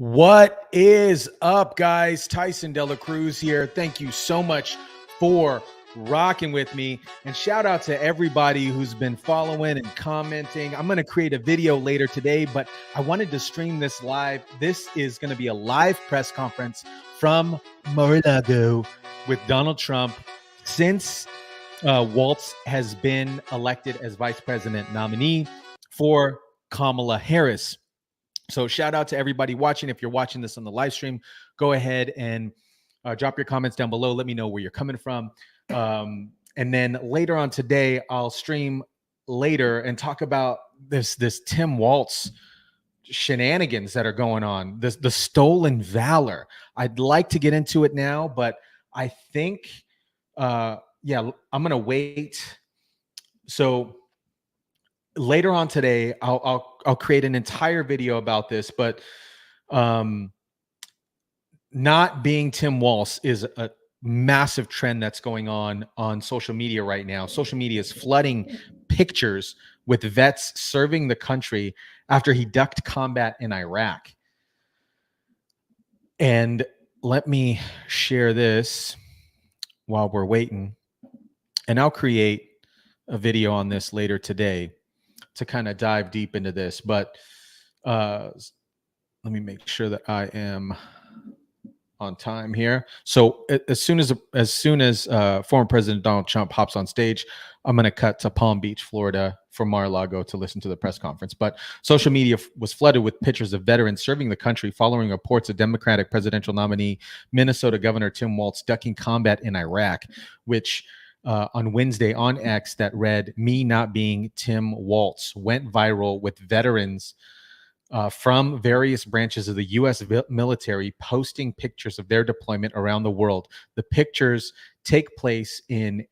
What is up, guys? Tyson Dela Cruz here. Thank you so much for rocking with me. And shout out to everybody who's been following and commenting. I'm going to create a video later today, but I wanted to stream this live. This is going to be a live press conference from Mar-a-Lago with Donald Trump since Waltz has been elected as vice president nominee for Kamala Harris. So shout out to everybody watching. If you're watching this on the live stream, go ahead and drop your comments down below. Let me know where you're coming from. And then later on today, I'll stream later and talk about this Tim Waltz shenanigans that are going on, the stolen valor. I'd like to get into it now, but I think, I'm going to wait. So later on today, I'll create an entire video about this, but not being Tim Waltz is a massive trend that's going on social media right now. Social media is flooding pictures with vets serving the country after he ducked combat in Iraq. And let me share this while we're waiting, and I'll create a video on this later today to kind of dive deep into this. But let me make sure that I am on time here. So as soon as former President Donald Trump hops on stage, I'm going to cut to Palm Beach, Florida, for Mar-a-Lago to listen to the press conference. But social media was flooded with pictures of veterans serving the country following reports of Democratic presidential nominee Minnesota Governor Tim Waltz ducking combat in Iraq, which on Wednesday on X that read, "Me not being Tim Waltz," went viral with veterans from various branches of the U.S. military posting pictures of their deployment around the world. The pictures take place in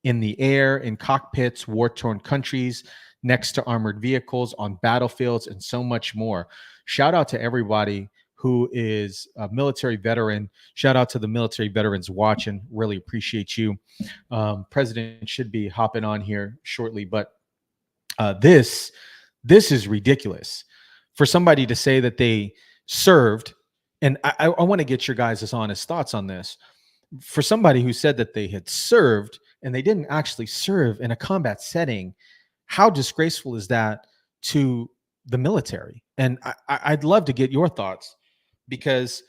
the air, in cockpits, war-torn countries, next to armored vehicles, on battlefields, and so much more. Shout out to everybody who is a military veteran. Shout out to the military veterans watching. Really appreciate you. President should be hopping on here shortly, but this is ridiculous. For somebody to say that they served, and I want to get your guys' honest thoughts on this. For somebody who said that they had served and they didn't actually serve in a combat setting, how disgraceful is that to the military? And I'd love to get your thoughts, because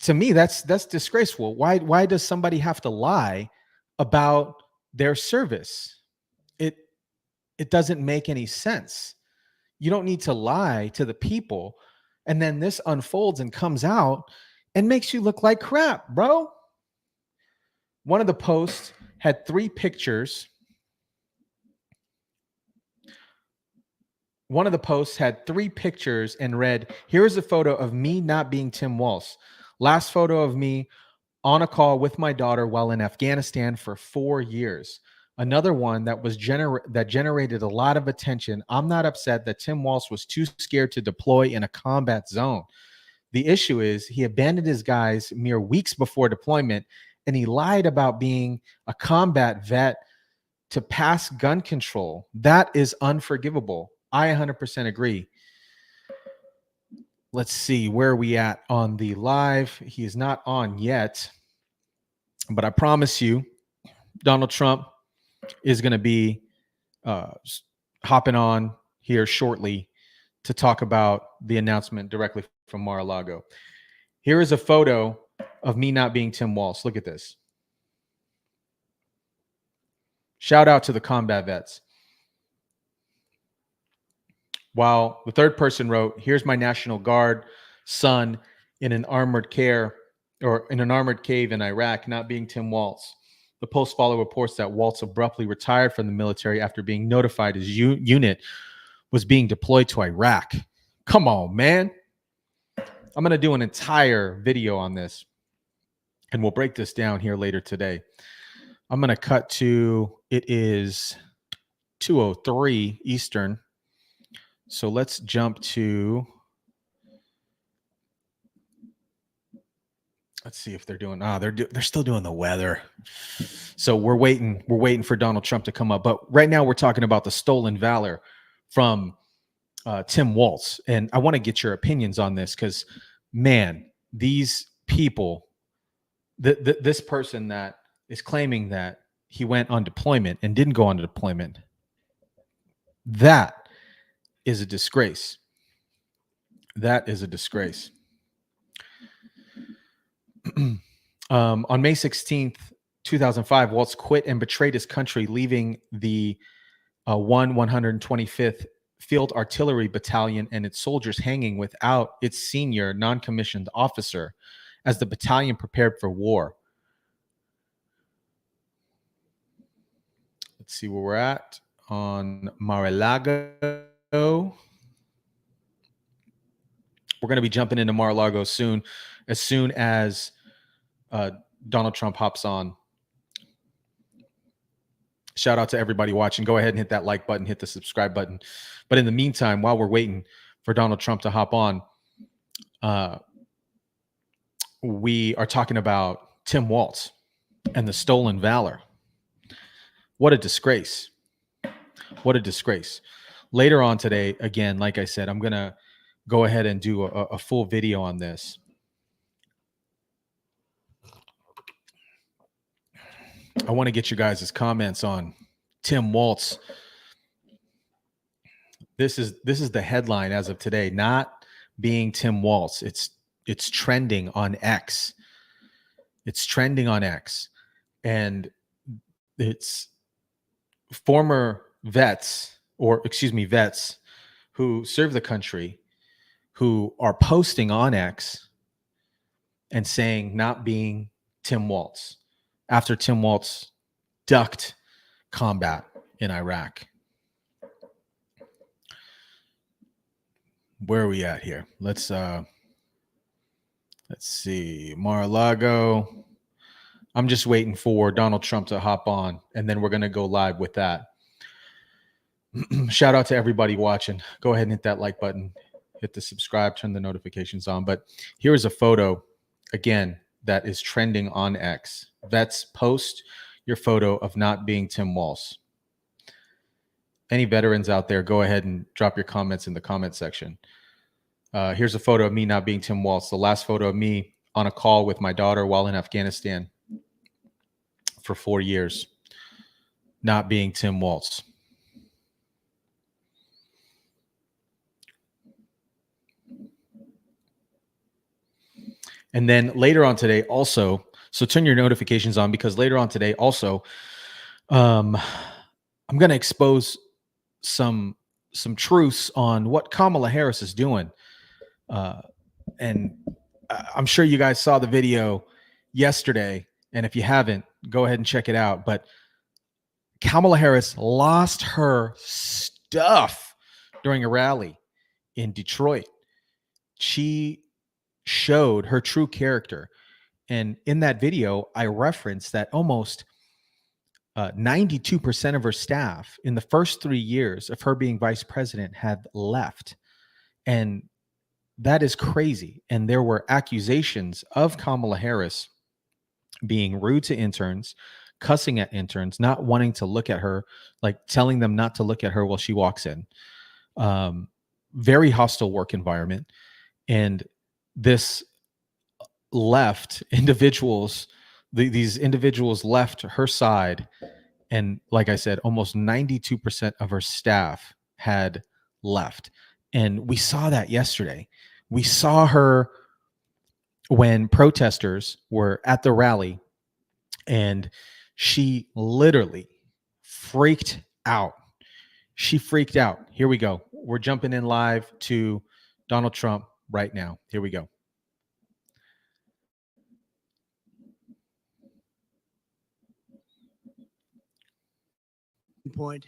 to me, that's disgraceful. Why does somebody have to lie about their service? It doesn't make any sense. You don't need to lie to the people. And then this unfolds and comes out and makes you look like crap, bro. One of the posts had three pictures. One of the posts had three pictures and read, "Here is a photo of me not being Tim Waltz. Last photo of me on a call with my daughter while in Afghanistan for 4 years." Another one that was generated a lot of attention. "I'm not upset that Tim Waltz was too scared to deploy in a combat zone. The issue is he abandoned his guys mere weeks before deployment, and he lied about being a combat vet to pass gun control. That is unforgivable." I 100% agree. Let's see, where are we at on the live? He is not on yet, but I promise you, Donald Trump is going to be hopping on here shortly to talk about the announcement directly from Mar-a-Lago. Here is a photo of me not being Tim Waltz. Look at this. Shout out to the combat vets. While the third person wrote, "Here's my National Guard son in an armored cave in Iraq, not being Tim Waltz." The post follow reports that Waltz abruptly retired from the military after being notified his unit was being deployed to Iraq. Come on, man. I'm going to do an entire video on this, and we'll break this down here later today. I'm going to cut to, it is 2:03 Eastern. So let's jump to, let's see if they're doing, they're still doing the weather. So we're waiting for Donald Trump to come up. But right now we're talking about the stolen valor from Tim Waltz. And I want to get your opinions on this because, man, these people, this person that is claiming that he went on deployment and didn't go on deployment, that is a disgrace. That is a disgrace. On May 16th, 2005, Waltz quit and betrayed his country, leaving the 125th Field Artillery Battalion and its soldiers hanging without its senior non-commissioned officer as the battalion prepared for war. Let's see where we're at on Mar-a-Lago. We're going to be jumping into Mar-a-Lago soon, as soon as Donald Trump hops on. Shout out to everybody watching. Go ahead and hit that like button, hit the subscribe button. But in the meantime, while we're waiting for Donald Trump to hop on, we are talking about Tim Waltz and the stolen valor. What a disgrace. What a disgrace. Later on today, again, like I said, I'm going to go ahead and do a full video on this. I want to get you guys' comments on Tim Waltz. This is the headline as of today, not being Tim Waltz. It's trending on X. It's trending on X. And it's former vets who serve the country who are posting on X and saying not being Tim Waltz after Tim Waltz ducked combat in Iraq. Where are we at here? Let's see. Mar-a-Lago. I'm just waiting for Donald Trump to hop on, and then we're going to go live with that. Shout out to everybody watching. Go ahead and hit that like button, hit the subscribe, turn the notifications on. But here is a photo, again, that is trending on X. Vets, post your photo of not being Tim Waltz. Any veterans out there, go ahead and drop your comments in the comment section. Here's a photo of me not being Tim Waltz. The last photo of me on a call with my daughter while in Afghanistan for 4 years, not being Tim Waltz. And then later on today also, so turn your notifications on, because later on today also, I'm going to expose some truths on what Kamala Harris is doing. And I'm sure you guys saw the video yesterday. And if you haven't, go ahead and check it out. But Kamala Harris lost her stuff during a rally in Detroit. She showed her true character. And in that video, I referenced that almost 92% of her staff in the first 3 years of her being vice president had left. And that is crazy. And there were accusations of Kamala Harris being rude to interns, cussing at interns, not wanting to look at her, like telling them not to look at her while she walks in. Very hostile work environment. And this left individuals, these individuals left her side. And like I said, almost 92% of her staff had left. And we saw that yesterday. We saw her when protesters were at the rally, and she literally freaked out. She freaked out. Here we go. We're jumping in live to Donald Trump right now. Here we go. Point.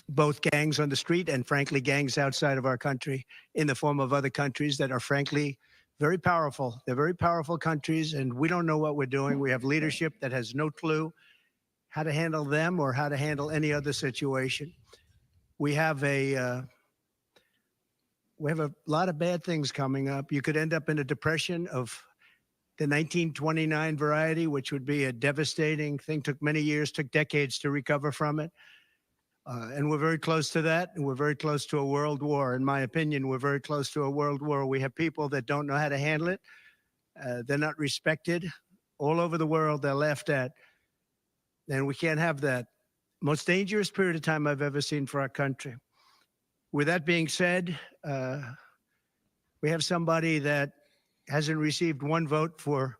Both gangs on the street and frankly gangs outside of our country in the form of other countries that are frankly very powerful. They're very powerful countries, and we don't know what we're doing. We have leadership that has no clue how to handle them or how to handle any other situation. We have a lot of bad things coming up. You could end up in a depression of the 1929 variety, which would be a devastating thing. Took many years, took decades to recover from it. And we're very close to that. And we're very close to a world war. In my opinion, we're very close to a world war. We have people that don't know how to handle it. They're not respected. All over the world, they're laughed at. And we can't have that. Most dangerous period of time I've ever seen for our country. With that being said, we have somebody that hasn't received one vote for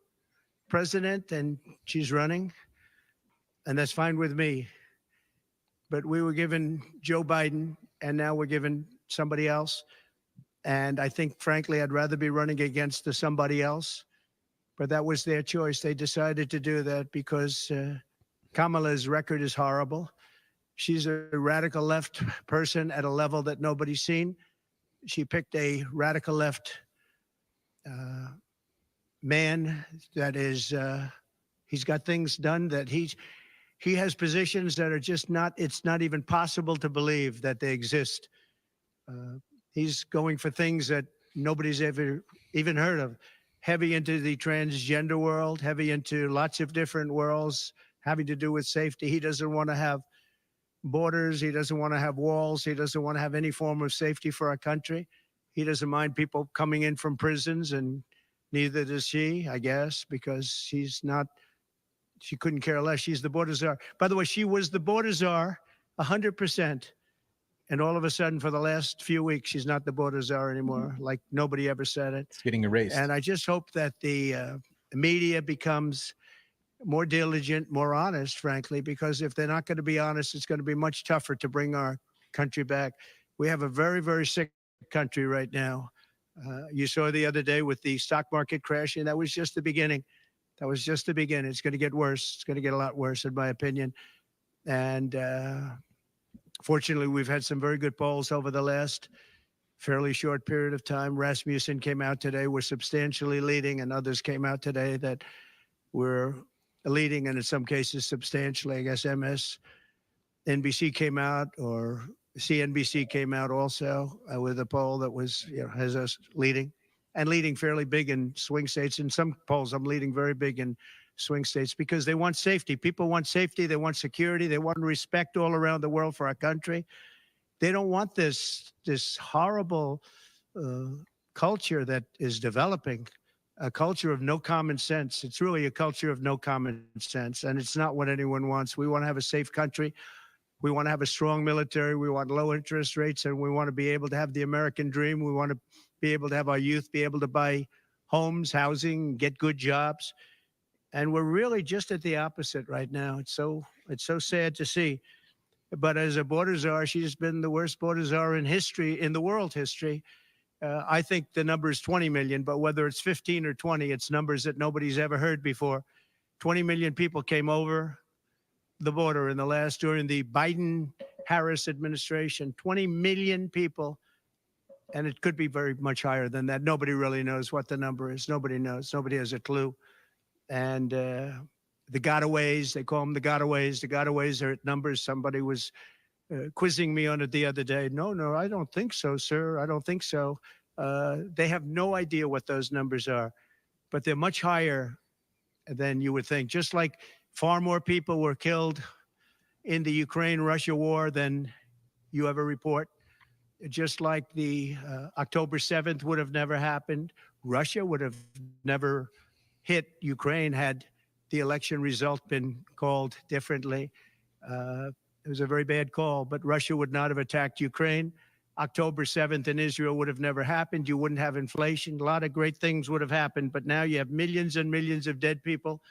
president, and she's running, and that's fine with me. But we were given Joe Biden, and now we're given somebody else. And I think, frankly, I'd rather be running against the somebody else. But that was their choice. They decided to do that because Kamala's record is horrible. She's a radical left person at a level that nobody's seen. She picked a radical left man that is, he's got things done that he has positions that are just not, it's not even possible to believe that they exist. He's going for things that nobody's ever even heard of. Heavy into the transgender world, heavy into lots of different worlds having to do with safety. He doesn't want to have borders. He doesn't want to have walls. He doesn't want to have any form of safety for our country. He doesn't mind people coming in from prisons, and neither does she, I guess, because she's not, she couldn't care less. She's the border czar. By the way, she was the border czar 100%. And all of a sudden, for the last few weeks, she's not the border czar anymore. Like nobody ever said it. It's getting erased. And I just hope that the media becomes more diligent, more honest, frankly, because if they're not going to be honest, it's going to be much tougher to bring our country back. We have a very, very sick country right now. You saw the other day with the stock market crashing. That was just the beginning. That was just the beginning. It's going to get worse. It's going to get a lot worse, in my opinion. And fortunately, we've had some very good polls over the last fairly short period of time. Rasmussen came out today. We're substantially leading, and others came out today that we're leading, and in some cases substantially. I guess MSNBC came out, or CNBC came out also with a poll that was, has us leading, and leading fairly big in swing states. In some polls, I'm leading very big in swing states because they want safety. People want safety. They want security. They want respect all around the world for our country. They don't want this horrible culture that is developing, a culture of no common sense. It's really a culture of no common sense, and it's not what anyone wants. We want to have a safe country. We want to have a strong military. We want low interest rates, and we want to be able to have the American dream. We want to be able to have our youth be able to buy homes, housing, get good jobs. And we're really just at the opposite right now. It's so sad to see. But as a border czar, she's been the worst border czar in history, in the world history. I think the number is 20 million, but whether it's 15 or 20, it's numbers that nobody's ever heard before. 20 million people came over the border during the Biden-Harris administration. 20 million people, and it could be very much higher than that. Nobody really knows what the number is. Nobody knows. Nobody has a clue. And the gotaways, they call them the gotaways. The gotaways are at numbers. Somebody was quizzing me on it the other day. No, I don't think so, sir. I don't think so. They have no idea what those numbers are, but they're much higher than you would think. Just like far more people were killed in the Ukraine-Russia war than you ever report. Just like the October 7th would have never happened. Russia would have never hit Ukraine had the election result been called differently. It was a very bad call, but Russia would not have attacked Ukraine. October 7th in Israel would have never happened. You wouldn't have inflation. A lot of great things would have happened, but now you have millions and millions of dead people,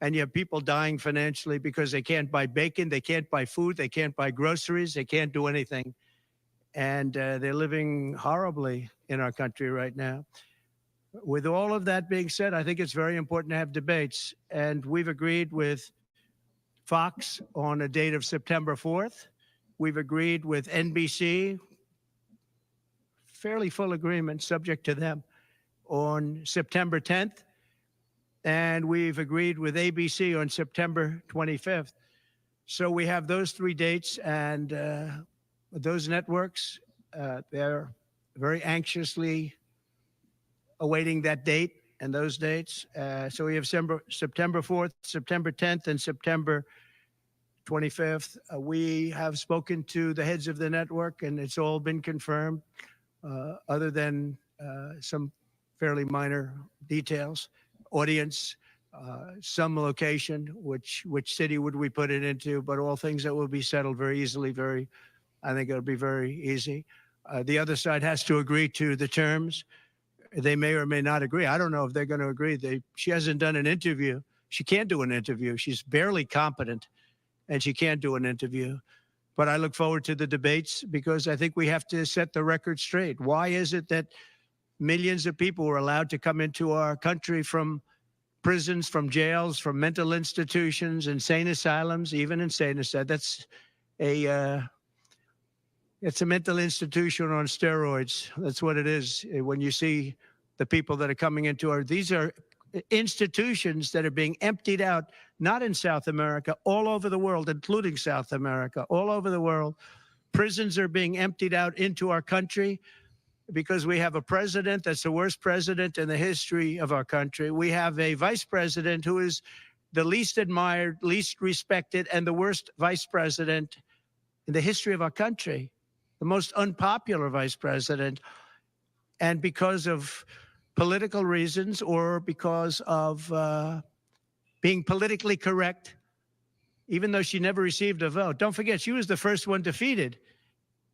and you have people dying financially because they can't buy bacon, they can't buy food, they can't buy groceries, they can't do anything. And they're living horribly in our country right now. With all of that being said, I think it's very important to have debates. And we've agreed with Fox on a date of September 4th. We've agreed with NBC, fairly full agreement, subject to them, on September 10th. And we've agreed with ABC on September 25th. So we have those three dates, and those networks, they're very anxiously awaiting that date and those dates. So we have September 4th, September 10th, and September 25th. We have spoken to the heads of the network, and it's all been confirmed, other than some fairly minor details. Audience, some location, which city would we put it into, but all things that will be settled very easily. I think it'll be very easy. The other side has to agree to the terms. They may or may not agree. I don't know if they're going to agree. She hasn't done an interview. She can't do an interview. She's barely competent, and she can't do an interview. But I look forward to the debates because I think we have to set the record straight. Why is it that millions of people were allowed to come into our country from prisons, from jails, from mental institutions, insane asylums, even insane asylums? That's it's a mental institution on steroids. That's what it is. When you see the people that are coming into these are institutions that are being emptied out, not in South America, all over the world, including South America, all over the world. Prisons are being emptied out into our country because we have a president that's the worst president in the history of our country. We have a vice president who is the least admired, least respected, and the worst vice president in the history of our country, the most unpopular vice president. And because of political reasons or because of being politically correct, even though she never received a vote. Don't forget, she was the first one defeated,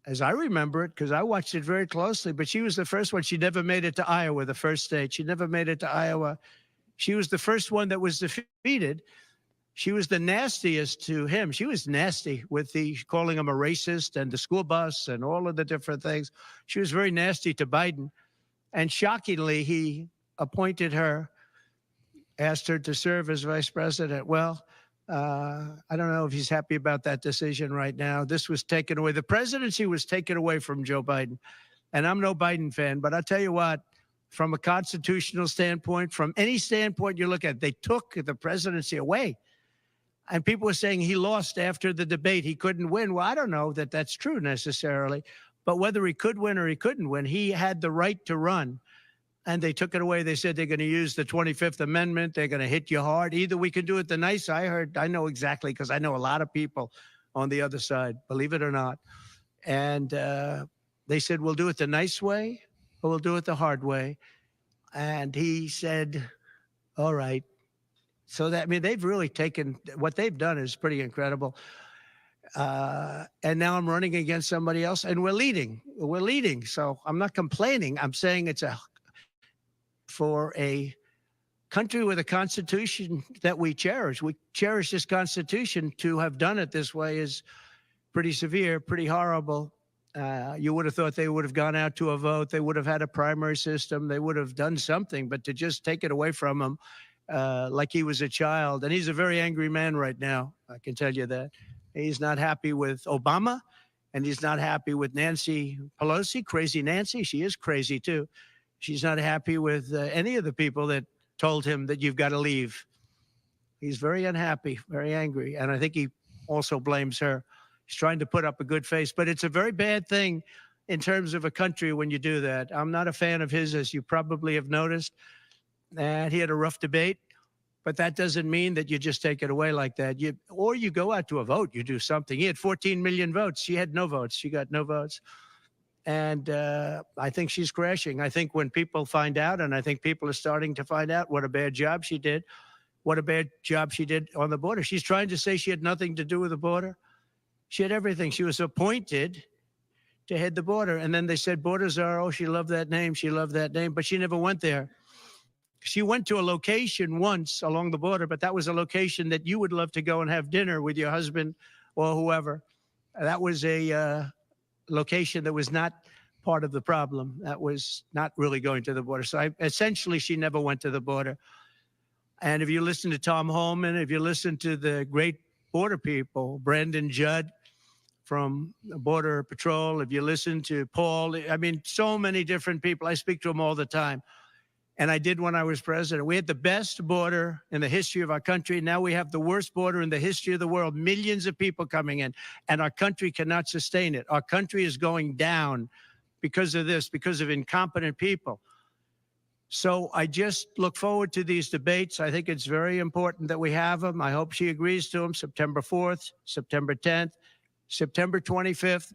as I remember it, because I watched it very closely, but she was the first one. She never made it to Iowa, the first state. She never made it to Iowa. She was the first one that was defeated. She was the nastiest to him. She was nasty with calling him a racist and the school bus and all of the different things. She was very nasty to Biden. And shockingly, he appointed her, asked her to serve as vice president. Well, I don't know if he's happy about that decision right now. This was taken away. The presidency was taken away from Joe Biden. And I'm no Biden fan, but I'll tell you what, from a constitutional standpoint, from any standpoint you look at, they took the presidency away. And people were saying he lost after the debate. He couldn't win. Well, I don't know that that's true necessarily. But whether he could win or he couldn't win, he had the right to run. And they took it away. They said they're going to use the 25th Amendment. They're going to hit you hard. Either we can do it the nice. I know exactly, because I know a lot of people on the other side, believe it or not. And they said, we'll do it the nice way or we'll do it the hard way. And he said, all right. So that, I mean, they've really taken, what they've done is pretty incredible. And now I'm running against somebody else, and we're leading. We're leading. So I'm not complaining. I'm saying it's for a country with a constitution that we cherish. We cherish this constitution. To have done it this way is pretty severe, pretty horrible. You would have thought they would have gone out to a vote. They would have had a primary system. They would have done something, but to just take it away from him like he was a child. And he's a very angry man right now. I can tell you that. He's not happy with Obama, and he's not happy with Nancy Pelosi, crazy Nancy. She is crazy too. She's not happy with any of the people that told him that you've got to leave. He's very unhappy, very angry. And I think he also blames her. He's trying to put up a good face, but it's a very bad thing in terms of a country when you do that. I'm not a fan of his, as you probably have noticed. And he had a rough debate, but that doesn't mean that you just take it away like that. Or you go out to a vote, you do something. He had 14 million votes. She had no votes. She got no votes. And I think she's crashing. I think when people find out, and I think people are starting to find out what a bad job she did, what a bad job she did on the border. She's trying to say she had nothing to do with the border. She had everything. She was appointed to head the border. And then they said, Border Czar, oh, she loved that name. She loved that name. But she never went there. She went to a location once along the border, but that was a location that you would love to go and have dinner with your husband or whoever. That was a location that was not part of the problem. That was not really going to the border. So essentially, she never went to the border. And if you listen to Tom Holman, if you listen to the great border people, Brandon Judd from Border Patrol, if you listen to Paul, I mean, so many different people. I speak to them all the time. And I did when I was president. We had the best border in the history of our country. Now we have the worst border in the history of the world. Millions of people coming in, and our country cannot sustain it. Our country is going down because of this, because of incompetent people. So I just look forward to these debates. I think it's very important that we have them. I hope she agrees to them September 4th, September 10th, September 25th.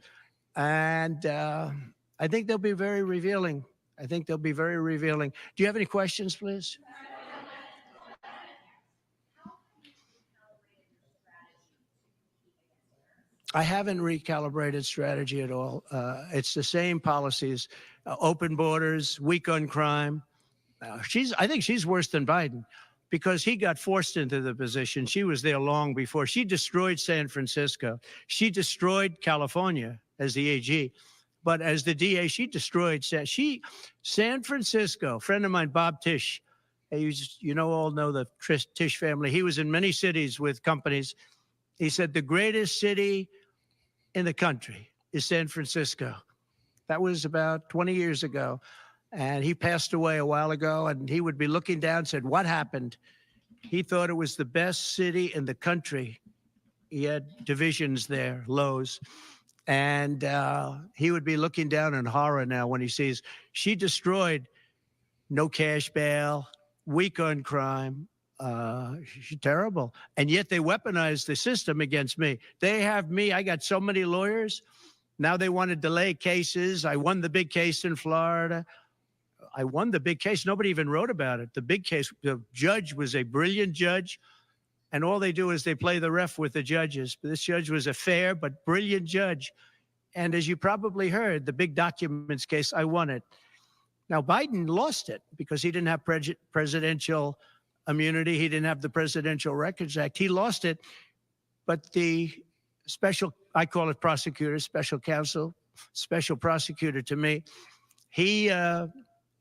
And I think they'll be very revealing. I think they'll be very revealing. Do you have any questions, please? I haven't recalibrated strategy at all. It's the same policies, open borders, weak on crime. I think she's worse than Biden because he got forced into the position. She was there long before. She destroyed San Francisco. She destroyed California as the AG. But as the DA, she destroyed San Francisco. Friend of mine, Bob Tisch, all know the Tisch family. He was in many cities with companies. He said the greatest city in the country is San Francisco. That was about 20 years ago. And he passed away a while ago, and he would be looking down and said, what happened? He thought it was the best city in the country. He had divisions there, lows. And he would be looking down in horror now when he sees she destroyed no cash bail, weak on crime. She's terrible. And yet they weaponized the system against me. They have me. I got so many lawyers. Now they want to delay cases. I won the big case in Florida. I won the big case. Nobody even wrote about it. The big case, the judge was a brilliant judge. And all they do is they play the ref with the judges. This judge was a fair but brilliant judge. And as you probably heard, the big documents case, I won it. Now, Biden lost it because he didn't have presidential immunity. He didn't have the Presidential Records Act. He lost it. But the special, I call it prosecutor, special counsel, special prosecutor to me, he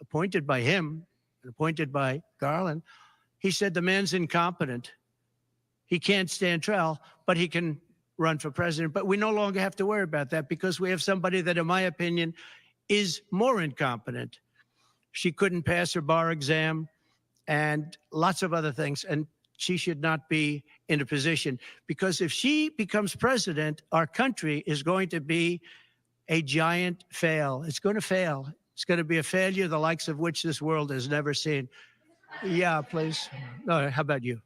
appointed by him, appointed by Garland, he said the man's incompetent. He can't stand trial, but he can run for president. But we no longer have to worry about that because we have somebody that, in my opinion, is more incompetent. She couldn't pass her bar exam and lots of other things. And she should not be in a position because if she becomes president, our country is going to be a giant fail. It's going to fail. It's going to be a failure the likes of which this world has never seen. Yeah, please. No, how about you?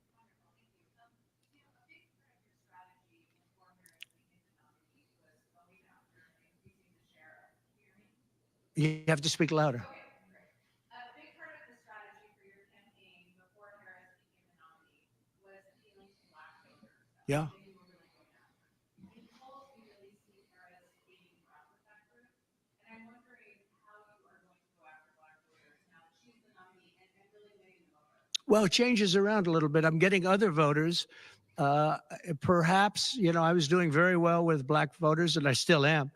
You have to speak louder. Yeah. Well, it changes around a little bit. I'm getting other voters. Perhaps, I was doing very well with black voters, and I still am.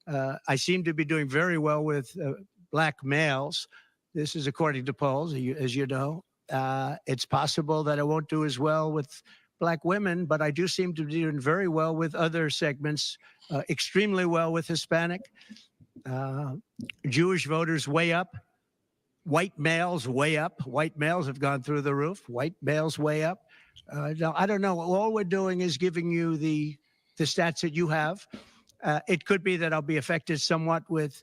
I seem to be doing very well with black males. This is according to polls, as you know. It's possible that I won't do as well with black women, but I do seem to be doing very well with other segments, extremely well with Hispanic. Jewish voters way up. White males way up. White males have gone through the roof. White males way up. Now, I don't know. All we're doing is giving you the stats that you have. It could be that I'll be affected somewhat with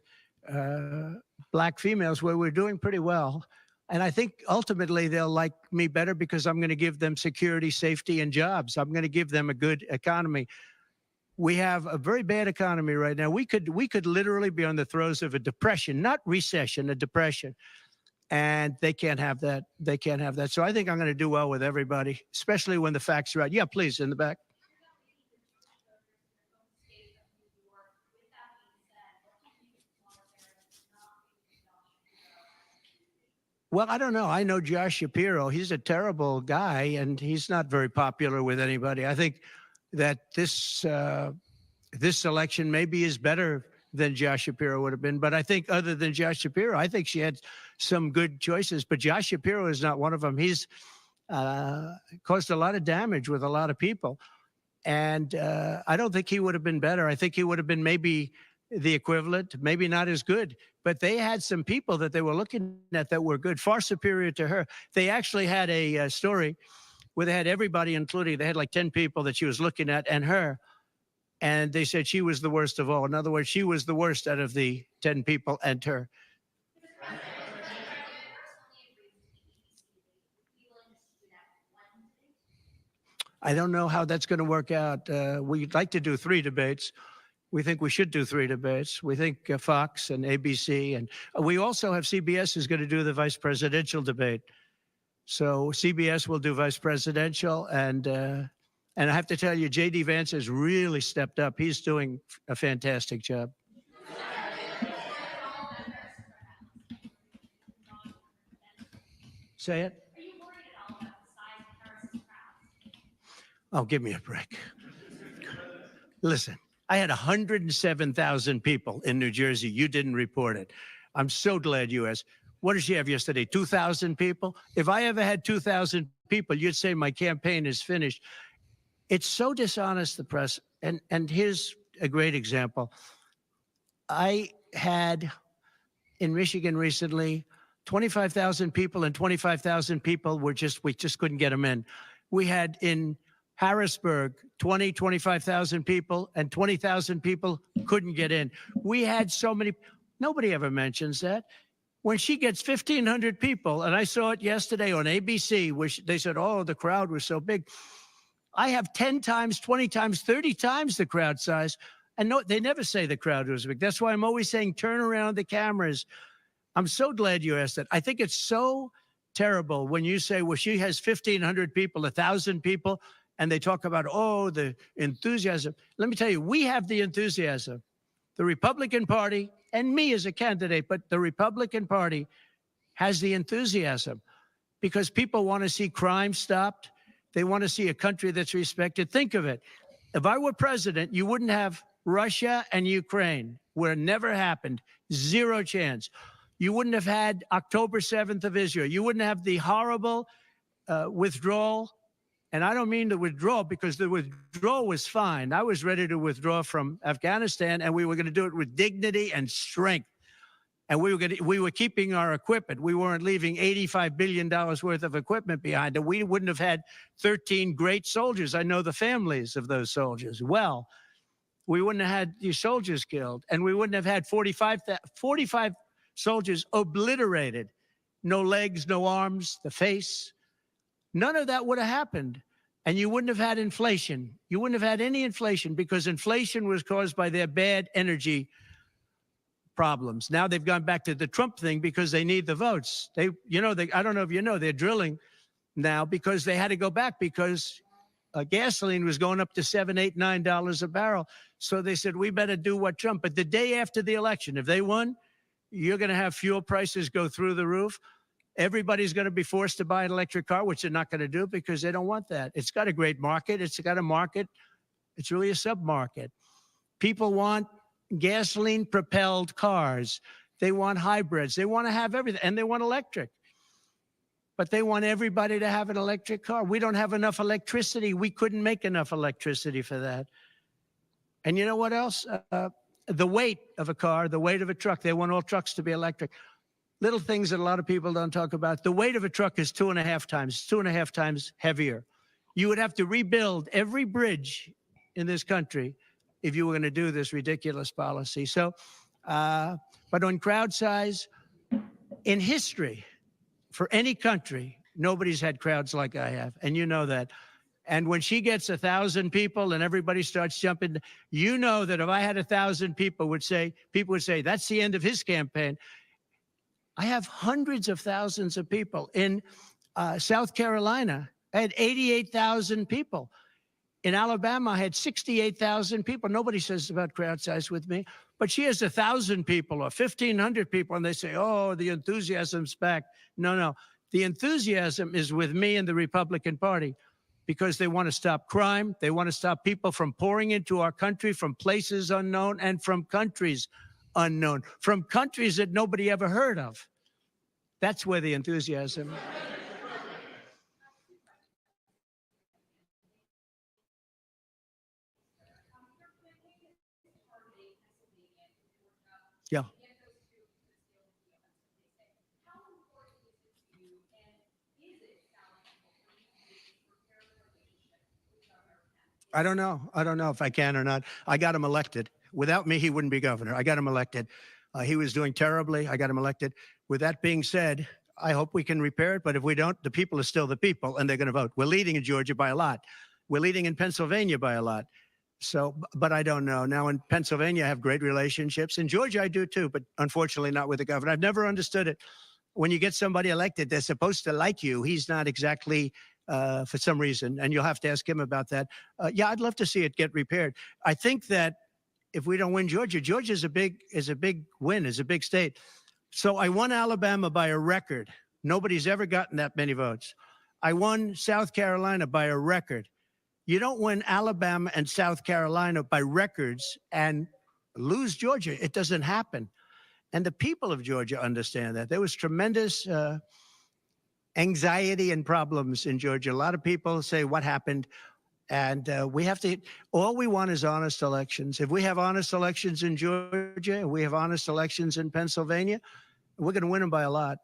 black females where we're doing pretty well. And I think ultimately they'll like me better because I'm going to give them security, safety, and jobs. I'm going to give them a good economy. We have a very bad economy right now. We could literally be on the throes of a depression, not recession, a depression. And they can't have that. They can't have that. So I think I'm going to do well with everybody, especially when the facts are right. Yeah, please, in the back. Well, I don't know. I know Josh Shapiro. He's a terrible guy, and he's not very popular with anybody. I think that this election maybe is better than Josh Shapiro would have been. But I think other than Josh Shapiro, I think she had some good choices. But Josh Shapiro is not one of them. He's caused a lot of damage with a lot of people. And I don't think he would have been better. I think he would have been maybe the equivalent, maybe not as good. But they had some people that they were looking at that were good, far superior to her. They actually had a story where they had everybody, including, they had like 10 people that she was looking at and her. And they said she was the worst of all. In other words, she was the worst out of the 10 people and her. I don't know how that's going to work out. We'd like to do 3 debates. We think we should do 3 debates. We think Fox and ABC, and we also have CBS is going to do the vice presidential debate. So CBS will do vice presidential, and I have to tell you, J.D. Vance has really stepped up. He's doing a fantastic job. Say it. Oh, give me a break. Listen, I had 107,000 people in New Jersey. You didn't report it. I'm so glad you asked. What did she have yesterday? 2,000 people? If I ever had 2,000 people, you'd say my campaign is finished. It's so dishonest, the press. And here's a great example. I had in Michigan recently 25,000 people, and 25,000 people we just couldn't get them in. We had in Harrisburg 25,000 people, and 20,000 people couldn't get in. We had so many. Nobody ever mentions that. When she gets 1,500 people, and I saw it yesterday on ABC, where they said, oh, the crowd was so big. I have 10 times, 20 times, 30 times the crowd size. And no, they never say the crowd was big. That's why I'm always saying, turn around the cameras. I'm so glad you asked that. I think it's so terrible when you say, well, she has 1,500 people, 1,000 people, and they talk about, oh, the enthusiasm. Let me tell you, we have the enthusiasm. The Republican Party, and me as a candidate, but the Republican Party has the enthusiasm because people want to see crime stopped. They want to see a country that's respected. Think of it. If I were president, you wouldn't have Russia and Ukraine, where it never happened. 0 chance. You wouldn't have had October 7th of Israel. You wouldn't have the horrible withdrawal. And I don't mean the withdrawal, because the withdrawal was fine. I was ready to withdraw from Afghanistan, and we were going to do it with dignity and strength. And we were keeping our equipment. We weren't leaving $85 billion worth of equipment behind. And we wouldn't have had 13 great soldiers. I know the families of those soldiers well. We wouldn't have had these soldiers killed. And we wouldn't have had 45 soldiers obliterated. No legs, no arms, the face. None of that would have happened. And you wouldn't have had inflation. You wouldn't have had any inflation, because inflation was caused by their bad energy problems. Now they've gone back to the Trump thing because they need the votes. I don't know if you know, they're drilling now because they had to go back because gasoline was going up to $7, $8, $9 a barrel. So they said, we better do what Trump. But the day after the election, if they won, you're going to have fuel prices go through the roof. Everybody's going to be forced to buy an electric car, which they're not going to do because they don't want that. It's got a great market. It's got a market. It's really a sub-market. People want gasoline-propelled cars. They want hybrids. They want to have everything, and they want electric. But they want everybody to have an electric car. We don't have enough electricity. We couldn't make enough electricity for that. And you know what else? The weight of a car, the weight of a truck. They want all trucks to be electric. Little things that a lot of people don't talk about. The weight of a truck is 2.5 times heavier. You would have to rebuild every bridge in this country if you were going to do this ridiculous policy. So, but on crowd size, in history, for any country, nobody's had crowds like I have, and you know that. And when she gets 1,000 people and everybody starts jumping, you know that if I had 1,000 people would say, that's the end of his campaign. I have hundreds of thousands of people. In South Carolina, I had 88,000 people. In Alabama, I had 68,000 people. Nobody says about crowd size with me. But she has 1,000 people or 1,500 people, and they say, oh, the enthusiasm's back. No. The enthusiasm is with me and the Republican Party because they want to stop crime. They want to stop people from pouring into our country from places unknown and from countries unknown, from countries that nobody ever heard of. That's where the enthusiasm. Yeah. I don't know. I don't know if I can or not. I got him elected. Without me, he wouldn't be governor. I got him elected. He was doing terribly. I got him elected. With that being said, I hope we can repair it. But if we don't, the people are still the people, and they're going to vote. We're leading in Georgia by a lot. We're leading in Pennsylvania by a lot. So, but I don't know. Now in Pennsylvania, I have great relationships. In Georgia, I do too, but unfortunately not with the governor. I've never understood it. When you get somebody elected, they're supposed to like you. He's not exactly for some reason, and you'll have to ask him about that. Yeah, I'd love to see it get repaired. I think that if we don't win Georgia, Georgia is a big win, is a big state. So I won Alabama by a record. Nobody's ever gotten that many votes. I won South Carolina by a record. You don't win Alabama and South Carolina by records and lose Georgia. It doesn't happen. And the people of Georgia understand that. There was tremendous anxiety and problems in Georgia. A lot of people say, what happened? And we have to, all we want is honest elections. If we have honest elections in Georgia, and we have honest elections in Pennsylvania, we're going to win them by a lot.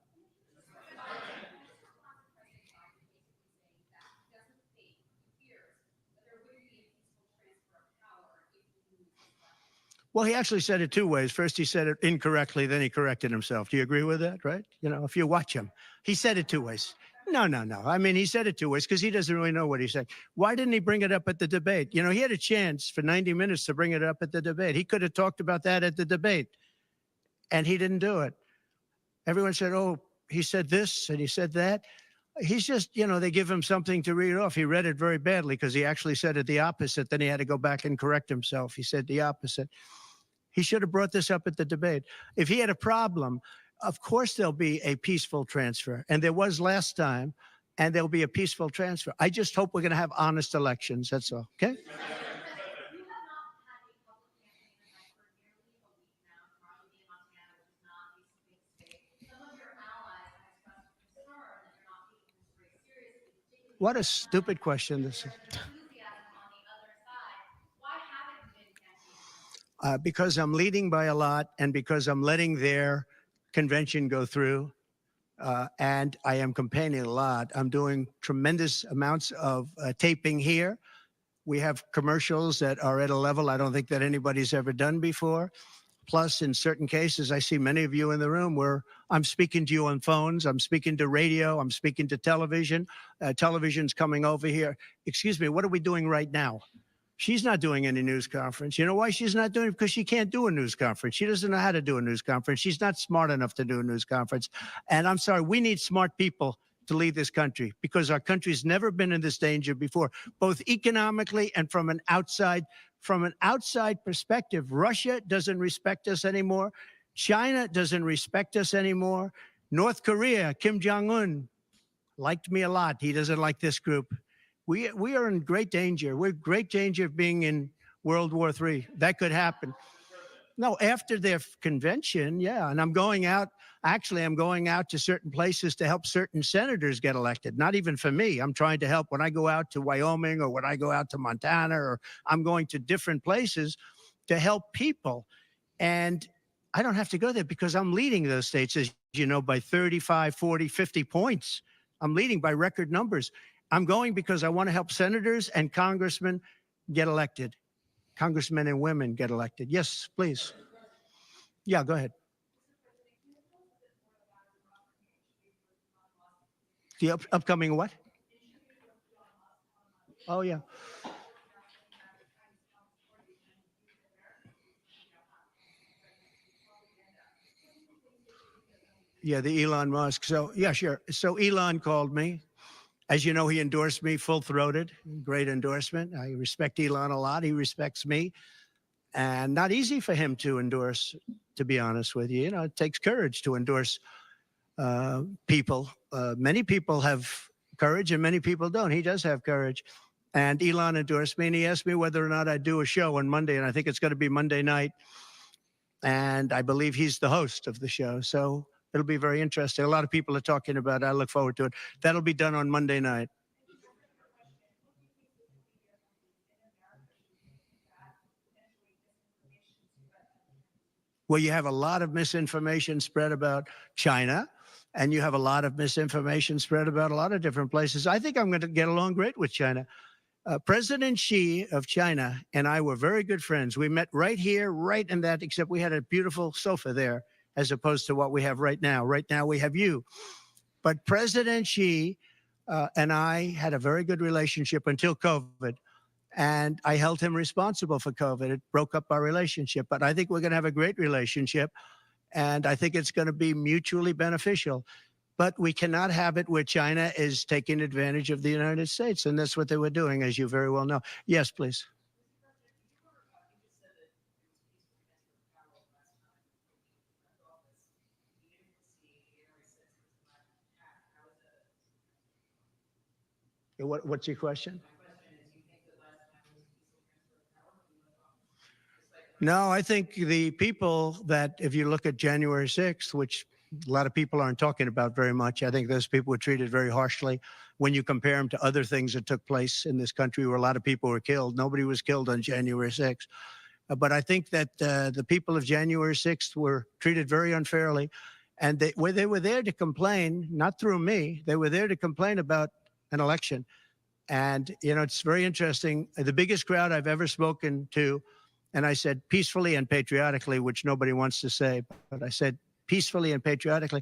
Well, he actually said it two ways. First, he said it incorrectly, then he corrected himself. Do you agree with that, right? You know, if you watch him, he said it two ways. No. I mean, he said it two ways because he doesn't really know what he said. Why didn't he bring it up at the debate? You know, he had a chance for 90 minutes to bring it up at the debate. He could have talked about that at the debate, and he didn't do it. Everyone said, oh, he said this and he said that. He's just, you know, they give him something to read off. He read it very badly because he actually said it the opposite. Then he had to go back and correct himself. He said the opposite. He should have brought this up at the debate. If he had a problem, of course there'll be a peaceful transfer. And there was last time, and there'll be a peaceful transfer. I just hope we're going to have honest elections. That's all. Okay? What a stupid question this is. Because I'm leading by a lot and because I'm letting their convention go through. And I am campaigning a lot. I'm doing tremendous amounts of taping here. We have commercials that are at a level I don't think that anybody's ever done before. Plus, in certain cases, I see many of you in the room where I'm speaking to you on phones, I'm speaking to radio, I'm speaking to television. Television's coming over here. Excuse me, what are we doing right now? She's not doing any news conference. You know why she's not doing it? Because she can't do a news conference. She doesn't know how to do a news conference. She's not smart enough to do a news conference. And I'm sorry, we need smart people to lead this country because our country's never been in this danger before, both economically and from an outside perspective. Russia doesn't respect us anymore. China doesn't respect us anymore. North Korea, Kim Jong-un, liked me a lot. He doesn't like this group. We are in great danger. We're in great danger of being in World War III. That could happen. No, after their convention, yeah. And I'm going out. Actually, I'm going out to certain places to help certain senators get elected. Not even for me. I'm trying to help when I go out to Wyoming or when I go out to Montana, or I'm going to different places to help people. And I don't have to go there because I'm leading those states, as you know, by 35, 40, 50 points. I'm leading by record numbers. I'm going because I want to help senators and congressmen get elected. Congressmen and women get elected. Yes, please. Yeah, go ahead. The upcoming what? Oh, yeah. Yeah, the Elon Musk. So, yeah, sure. So Elon called me. As you know, he endorsed me full-throated. Great endorsement. I respect Elon a lot. He respects me. And not easy for him to endorse, to be honest with you. You know, it takes courage to endorse people. Many people have courage and many people don't. He does have courage. And Elon endorsed me, and he asked me whether or not I'd do a show on Monday, and I think it's going to be Monday night. And I believe he's the host of the show. So it'll be very interesting. A lot of people are talking about it. I look forward to it. That'll be done on Monday night. Well, you have a lot of misinformation spread about China, and you have a lot of misinformation spread about a lot of different places. I think I'm going to get along great with China. President Xi of China and I were very good friends. We met right here, right in that, except we had a beautiful sofa there as opposed to what we have right now. Right now we have you. But President Xi and I had a very good relationship until COVID. And I held him responsible for COVID. It broke up our relationship. But I think we're going to have a great relationship. And I think it's going to be mutually beneficial. But we cannot have it where China is taking advantage of the United States. And that's what they were doing, as you very well know. Yes, please. What's your question? No, I think the people that, if you look at January 6th, which a lot of people aren't talking about very much, I think those people were treated very harshly when you compare them to other things that took place in this country where a lot of people were killed. Nobody was killed on January 6th. But I think that the people of January 6th were treated very unfairly. And they were there to complain, not through me, they were there to complain about an election. And, you know, it's very interesting. The biggest crowd I've ever spoken to, and I said peacefully and patriotically, which nobody wants to say, but I said peacefully and patriotically.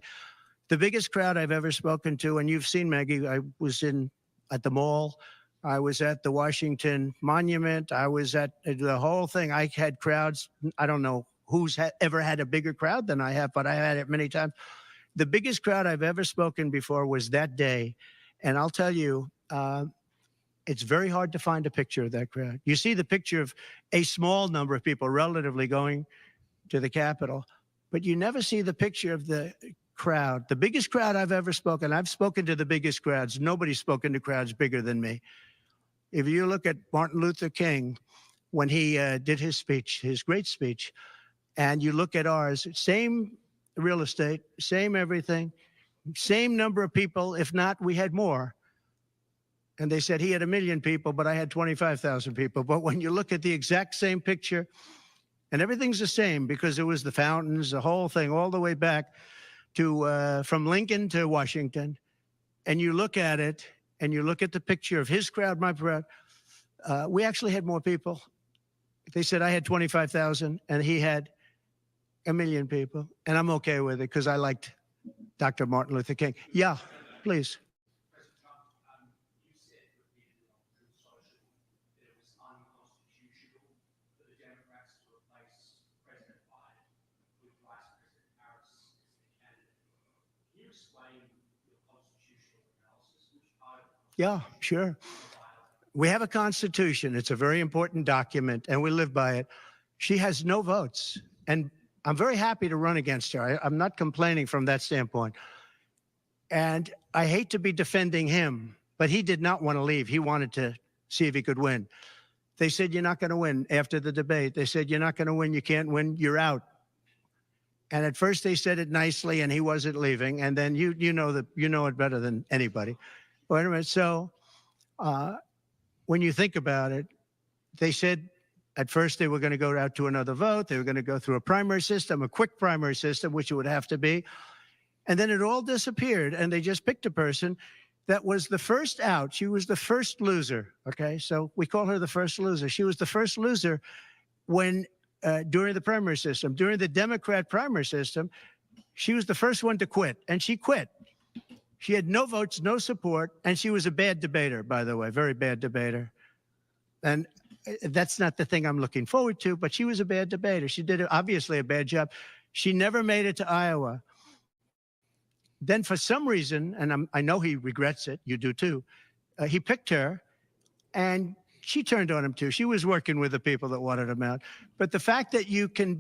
The biggest crowd I've ever spoken to, and you've seen, Maggie, I was at the mall. I was at the Washington Monument. I was at the whole thing. I had crowds. I don't know who's ever had a bigger crowd than I have, but I had it many times. The biggest crowd I've ever spoken before was that day. And I'll tell you, it's very hard to find a picture of that crowd. You see the picture of a small number of people relatively going to the Capitol, but you never see the picture of the crowd. The biggest crowd I've ever spoken, I've spoken to the biggest crowds. Nobody's spoken to crowds bigger than me. If you look at Martin Luther King, when he did his speech, his great speech, and you look at ours, same real estate, same everything, same number of people. If not, we had more. And they said he had 1 million people, but I had 25,000 people. But when you look at the exact same picture, and everything's the same because it was the fountains, the whole thing, all the way back to from Lincoln to Washington, and you look at it, and you look at the picture of his crowd, my crowd, we actually had more people. They said I had 25,000, and he had 1 million people, and I'm okay with it because I liked Dr. Martin Luther King. Yeah, please. Yeah, sure. We have a constitution. It's a very important document, and we live by it. She has no votes, and I'm very happy to run against her. I'm not complaining from that standpoint. And I hate to be defending him, but he did not want to leave. He wanted to see if he could win. They said, you're not going to win after the debate. They said, you're not going to win. You can't win. You're out. And at first they said it nicely, and he wasn't leaving. And then you know it better than anybody. Wait a minute. So when you think about it, they said at first they were going to go out to another vote. They were going to go through a primary system, a quick primary system, which it would have to be. And then it all disappeared, and they just picked a person that was the first out. She was the first loser, okay? So we call her the first loser. She was the first loser when during the primary system. During the Democrat primary system, she was the first one to quit, and she quit. She had no votes, no support, and she was a bad debater, by the way, very bad debater. And that's not the thing I'm looking forward to, but she was a bad debater. She did obviously a bad job. She never made it to Iowa. Then for some reason, and I know he regrets it, you do too, he picked her, and she turned on him too. She was working with the people that wanted him out. But the fact that you can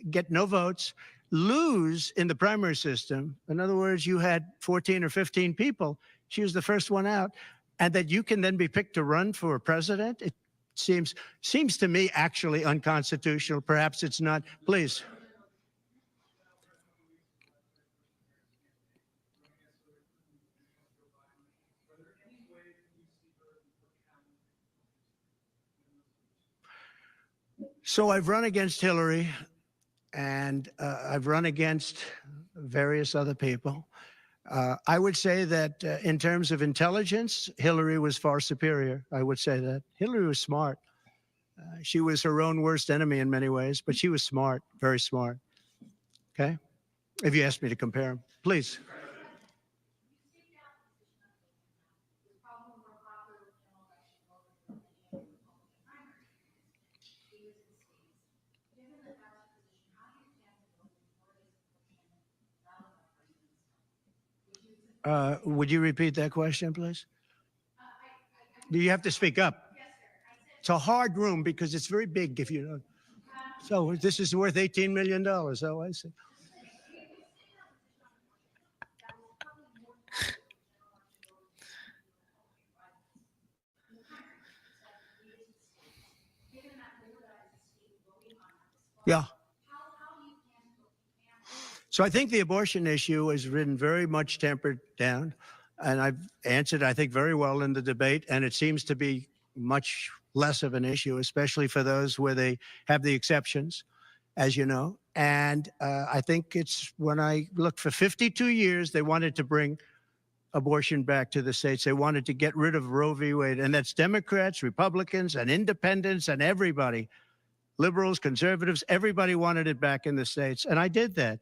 get no votes, lose in the primary system, in other words, you had 14 or 15 people, she was the first one out, and that you can then be picked to run for president, it seems to me actually unconstitutional. Perhaps it's not. Please. So I've run against Hillary, and I've run against various other people. I would say that in terms of intelligence, Hillary was far superior. I would say that. Hillary was smart. She was her own worst enemy in many ways, but she was smart, very smart. Okay? If you ask me to compare them, please. Would you repeat that question, please? Do you have to speak up? It's a hard room because it's very big if you don't. So this is worth $18 million. Oh, I see. Yeah. So I think the abortion issue has been very much tempered down. And I've answered, I think, very well in the debate. And it seems to be much less of an issue, especially for those where they have the exceptions, as you know. And I think it's when I looked for 52 years, they wanted to bring abortion back to the states. They wanted to get rid of Roe v. Wade. And that's Democrats, Republicans, and independents, and everybody, liberals, conservatives, everybody wanted it back in the states. And I did that.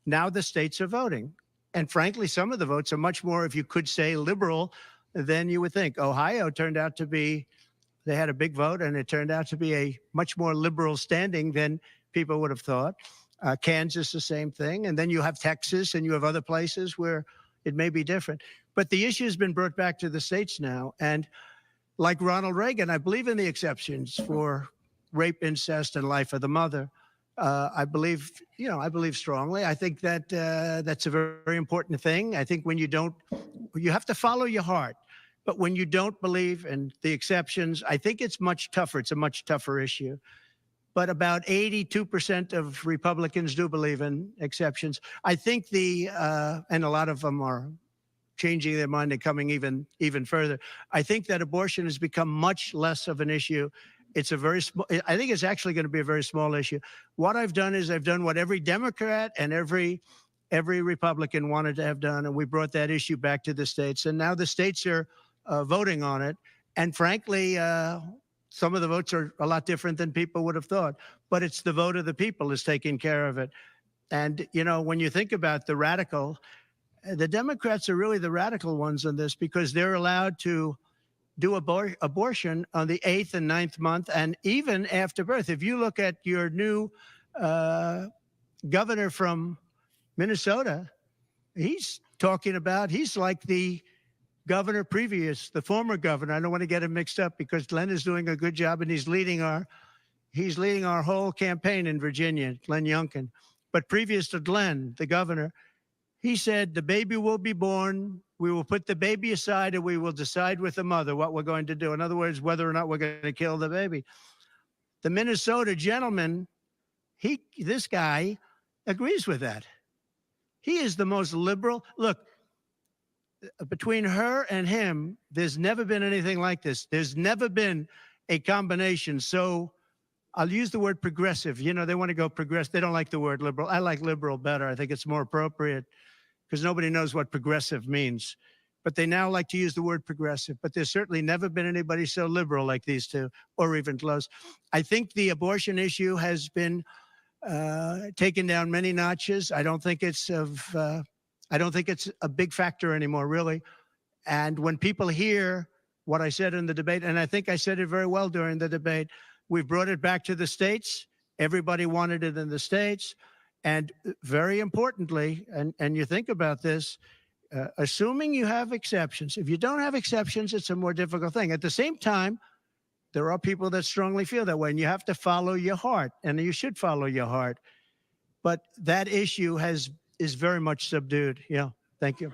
Now the states are voting. And frankly, some of the votes are much more, if you could say, liberal than you would think. Ohio turned out to be, they had a big vote, and it turned out to be a much more liberal standing than people would have thought. Kansas, the same thing. And then you have Texas, and you have other places where it may be different. But the issue has been brought back to the states now. And like Ronald Reagan, I believe in the exceptions for rape, incest, and life of the mother. I believe, I believe strongly. I think that that's a very, very important thing. I think when you don't, you have to follow your heart. But when you don't believe in the exceptions, I think it's much tougher. It's a much tougher issue. But about 82% of Republicans do believe in exceptions. I think and a lot of them are changing their mind and coming even further. I think that abortion has become much less of an issue. It's a very small, I think it's actually going to be a very small issue. What I've done is I've done what every Democrat and every Republican wanted to have done, and we brought that issue back to the states. And now the states are voting on it. And frankly, some of the votes are a lot different than people would have thought. But it's the vote of the people is taking care of it. And, when you think about the Democrats are really the radical ones on this because they're allowed to do abortion on the 8th and 9th month and even after birth. If you look at your new governor from Minnesota, he's like the governor previous, the former governor. I don't want to get him mixed up because Glenn is doing a good job and he's leading our whole campaign in Virginia, Glenn Youngkin. But previous to Glenn, the governor, he said, the baby will be born. We will put the baby aside and we will decide with the mother what we're going to do. In other words, whether or not we're going to kill the baby. The Minnesota gentleman, this guy agrees with that. He is the most liberal. Look, between her and him, there's never been anything like this. There's never been a combination. So I'll use the word progressive. They want to go progressive. They don't like the word liberal. I like liberal better. I think it's more appropriate because nobody knows what progressive means. But they now like to use the word progressive. But there's certainly never been anybody so liberal like these two, or even close. I think the abortion issue has been taken down many notches. I don't think it's a big factor anymore, really. And when people hear what I said in the debate, and I think I said it very well during the debate, we brought it back to the states. Everybody wanted it in the states. And very importantly, and you think about this, assuming you have exceptions. If you don't have exceptions, it's a more difficult thing. At the same time, there are people that strongly feel that way, and you have to follow your heart, and you should follow your heart. But that issue is very much subdued. Yeah, thank you.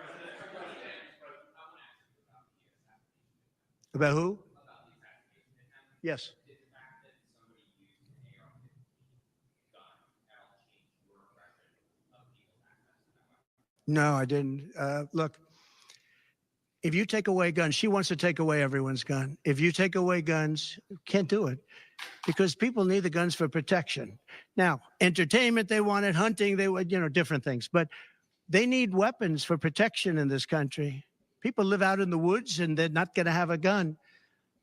About who? Yes. No, I didn't. Look, if you take away guns, she wants to take away everyone's gun. If you take away guns, can't do it because people need the guns for protection. Now, entertainment, they want it, hunting, they would, different things, but they need weapons for protection in this country. People live out in the woods and they're not going to have a gun.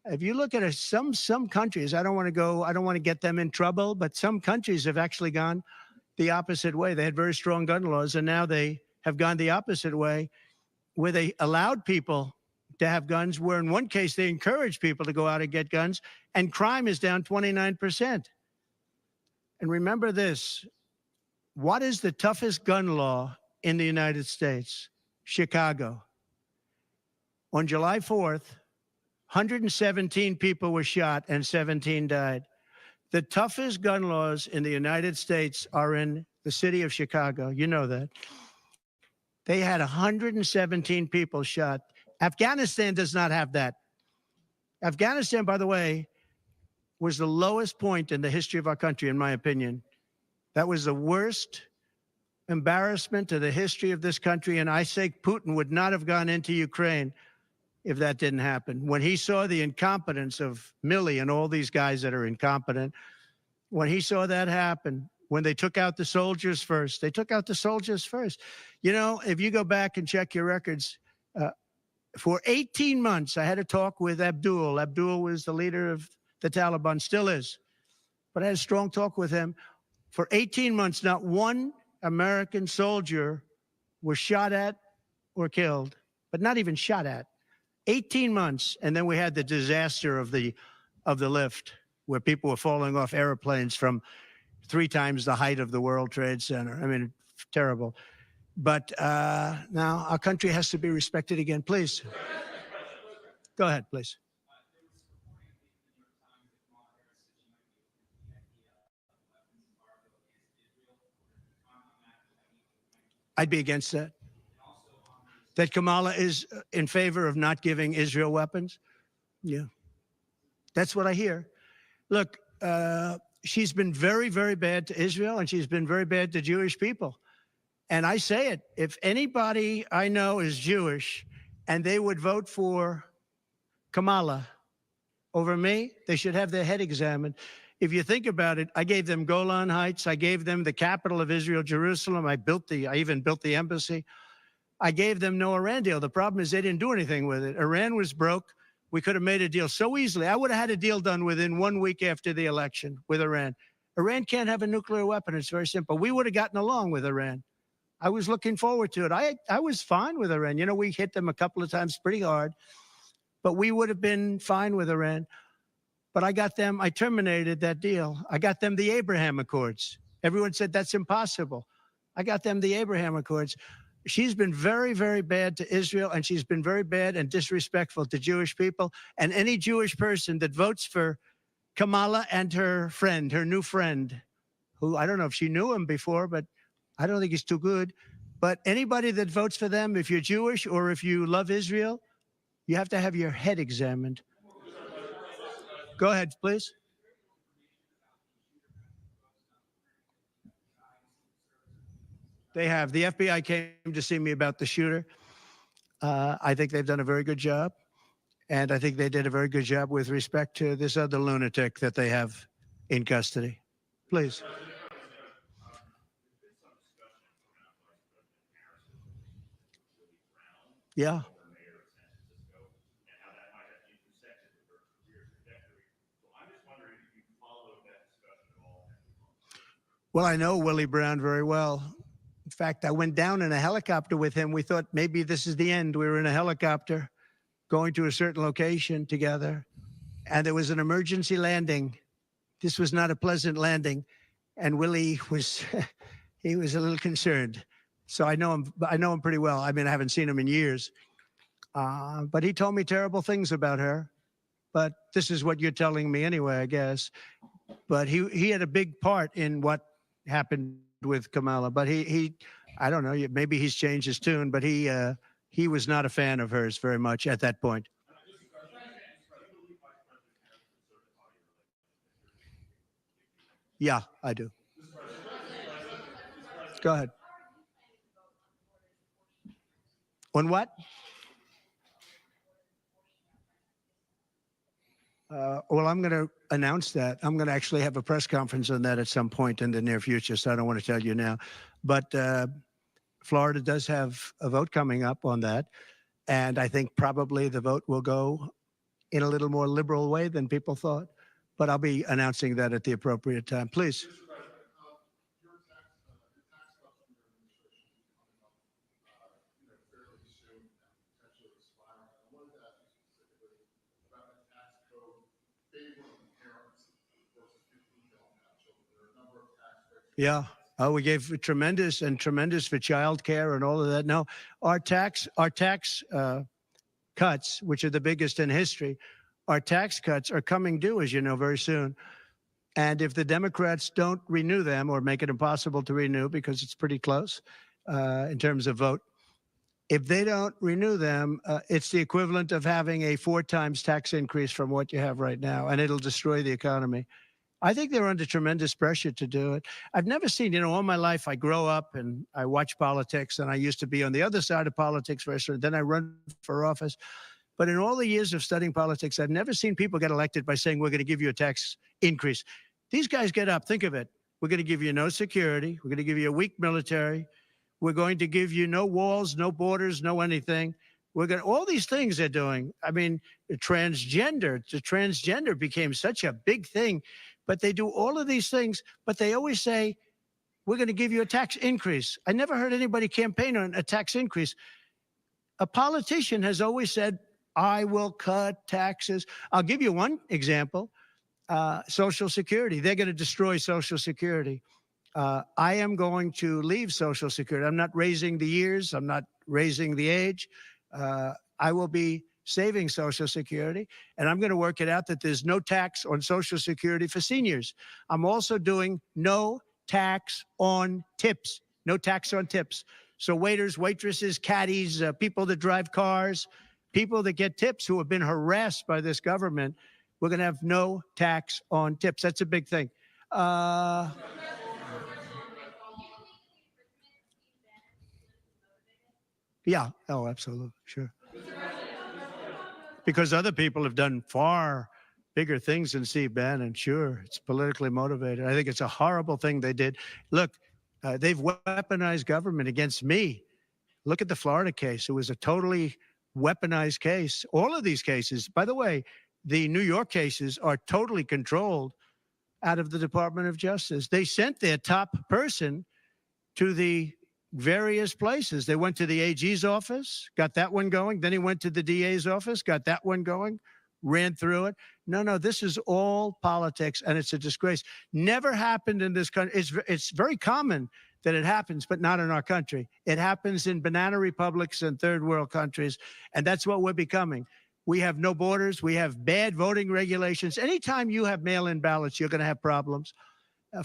If you look at some countries, I don't want to get them in trouble, but some countries have actually gone the opposite way. They had very strong gun laws, and now they have gone the opposite way, where they allowed people to have guns, where in one case they encouraged people to go out and get guns, and crime is down 29%. And remember this, what is the toughest gun law in the United States? Chicago. On July 4th, 117 people were shot and 17 died. The toughest gun laws in the United States are in the city of Chicago. You know that. They had 117 people shot. Afghanistan does not have that. Afghanistan, by the way, was the lowest point in the history of our country, in my opinion. That was the worst embarrassment to the history of this country. And I say Putin would not have gone into Ukraine if that didn't happen. When he saw the incompetence of Milley and all these guys that are incompetent, when he saw that happen, when they took out the soldiers first, they took out the soldiers first. You know, if you go back and check your records, for 18 months, I had a talk with Abdul. Abdul was the leader of the Taliban, still is. But I had a strong talk with him. For 18 months, not one American soldier was shot at or killed, but not even shot at. 18 months. And then we had the disaster of the lift, where people were falling off airplanes from 3 times the height of the World Trade Center. I mean, terrible. But now our country has to be respected again. Please. Go ahead, please. I'd be against that. That Kamala is in favor of not giving Israel weapons? Yeah. That's what I hear. Look, she's been very, very bad to Israel, and she's been very bad to Jewish people. And I say it, if anybody I know is Jewish and they would vote for Kamala over me, they should have their head examined. If you think about it, I gave them Golan Heights. I gave them the capital of Israel, Jerusalem. I even built the embassy. I gave them no Iran deal. The problem is they didn't do anything with it. Iran was broke. We could have made a deal so easily. I would have had a deal done within 1 week after the election with Iran. Iran can't have a nuclear weapon. It's very simple. We would have gotten along with Iran. I was looking forward to it. I was fine with Iran. You know, we hit them a couple of times pretty hard, but we would have been fine with Iran. But I terminated that deal. I got them the Abraham Accords. Everyone said that's impossible. I got them the Abraham Accords. She's been very, very bad to Israel, and she's been very bad and disrespectful to Jewish people. And any Jewish person that votes for Kamala and her friend, her new friend, who I don't know if she knew him before, but I don't think he's too good. But anybody that votes for them, if you're Jewish or if you love Israel, you have to have your head examined. Go ahead, please. They have. The FBI came to see me about the shooter. I think they've done a very good job. And I think they did a very good job with respect to this other lunatic that they have in custody. Please. Yeah. Well, I know Willie Brown very well. In fact, I went down in a helicopter with him. We thought maybe this is the end. We were in a helicopter going to a certain location together, and there was an emergency landing. This was not a pleasant landing, and Willie was he was a little concerned. So I know him pretty well. I mean, I haven't seen him in years, but he told me terrible things about her. But this is what you're telling me anyway, I guess. But he had a big part in what happened with Kamala. But he I don't know, maybe he's changed his tune, but he was not a fan of hers very much at that point. Yeah, I do. Go ahead. On what? Well, I'm going to announce that. I'm going to actually have a press conference on that at some point in the near future, so I don't want to tell you now. But Florida does have a vote coming up on that, and I think probably the vote will go in a little more liberal way than people thought. But I'll be announcing that at the appropriate time. Please. Yeah, Oh, we gave tremendous for childcare and all of that. No, our tax cuts, which are the biggest in history, our tax cuts are coming due, as you know, very soon. And if the Democrats don't renew them or make it impossible to renew because it's pretty close in terms of vote, if they don't renew them, it's the equivalent of having a 4 times tax increase from what you have right now, and it'll destroy the economy. I think they're under tremendous pressure to do it. I've never seen, all my life I grow up and I watch politics, and I used to be on the other side of politics first, and then I run for office. But in all the years of studying politics, I've never seen people get elected by saying, we're going to give you a tax increase. These guys get up, think of it. We're going to give you no security. We're going to give you a weak military. We're going to give you no walls, no borders, no anything. We're going to, all these things they're doing. I mean, the transgender became such a big thing, but they do all of these things, but they always say, we're going to give you a tax increase. I never heard anybody campaign on a tax increase. A politician has always said, I will cut taxes. I'll give you one example. Social Security. They're going to destroy Social Security. I am going to leave Social Security. I'm not raising the years. I'm not raising the age. I will be saving Social Security, and I'm going to work it out that there's no tax on Social Security for seniors. I'm also doing no tax on tips. No tax on tips. So waiters, waitresses, caddies, people that drive cars, people that get tips who have been harassed by this government, we're going to have no tax on tips. That's a big thing. Yeah. Oh, absolutely. Sure. Because other people have done far bigger things than Steve Bannon. Sure. It's politically motivated. I think it's a horrible thing they did. Look, they've weaponized government against me. Look at the Florida case. It was a totally weaponized case. All of these cases, by the way, the New York cases are totally controlled out of the Department of Justice. They sent their top person to the various places. They went to the AG's office, got that one going. Then he went to the DA's office, got that one going, ran through it. No, this is all politics, and it's a disgrace. Never happened in this country. It's very common that it happens, but not in our country. It happens in banana republics and third world countries, and that's what we're becoming. We have no borders. We have bad voting regulations. Anytime you have mail-in ballots, you're going to have problems.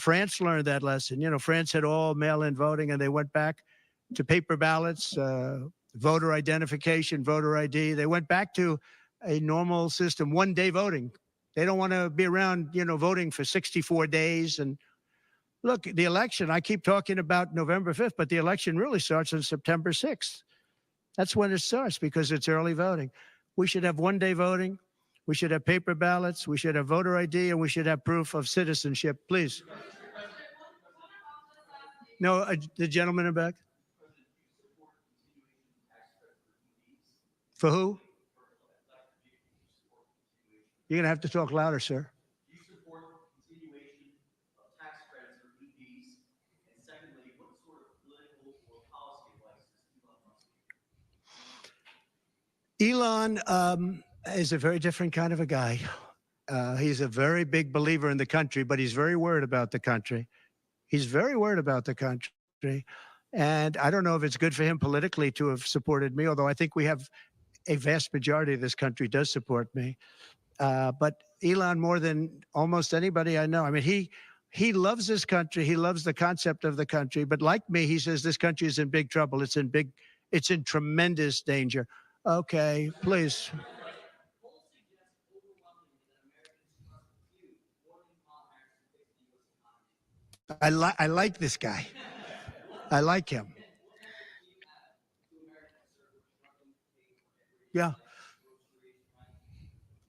France learned that lesson. France had all mail-in voting, and they went back to paper ballots, voter identification, voter ID. They went back to a normal system, one-day voting. They don't want to be around, voting for 64 days. And look, the election, I keep talking about November 5th, but the election really starts on September 6th. That's when it starts because it's early voting. We should have one-day voting. We should have paper ballots. We should have voter ID, and we should have proof of citizenship. Please. No, the gentleman in back. For who? You're going to have to talk louder, sir. Do you support the continuation of tax credits for EVs? And secondly, what sort of political or policy advice does Elon Musk Elon is a very different kind of a guy. He's a very big believer in the country, but he's very worried about the country. He's very worried about the country. And I don't know if it's good for him politically to have supported me, although I think we have a vast majority of this country does support me. But Elon, more than almost anybody I know, I mean, he loves this country. He loves the concept of the country. But like me, he says this country is in big trouble. It's in tremendous danger. Okay, please. I like this guy. I like him. Yeah.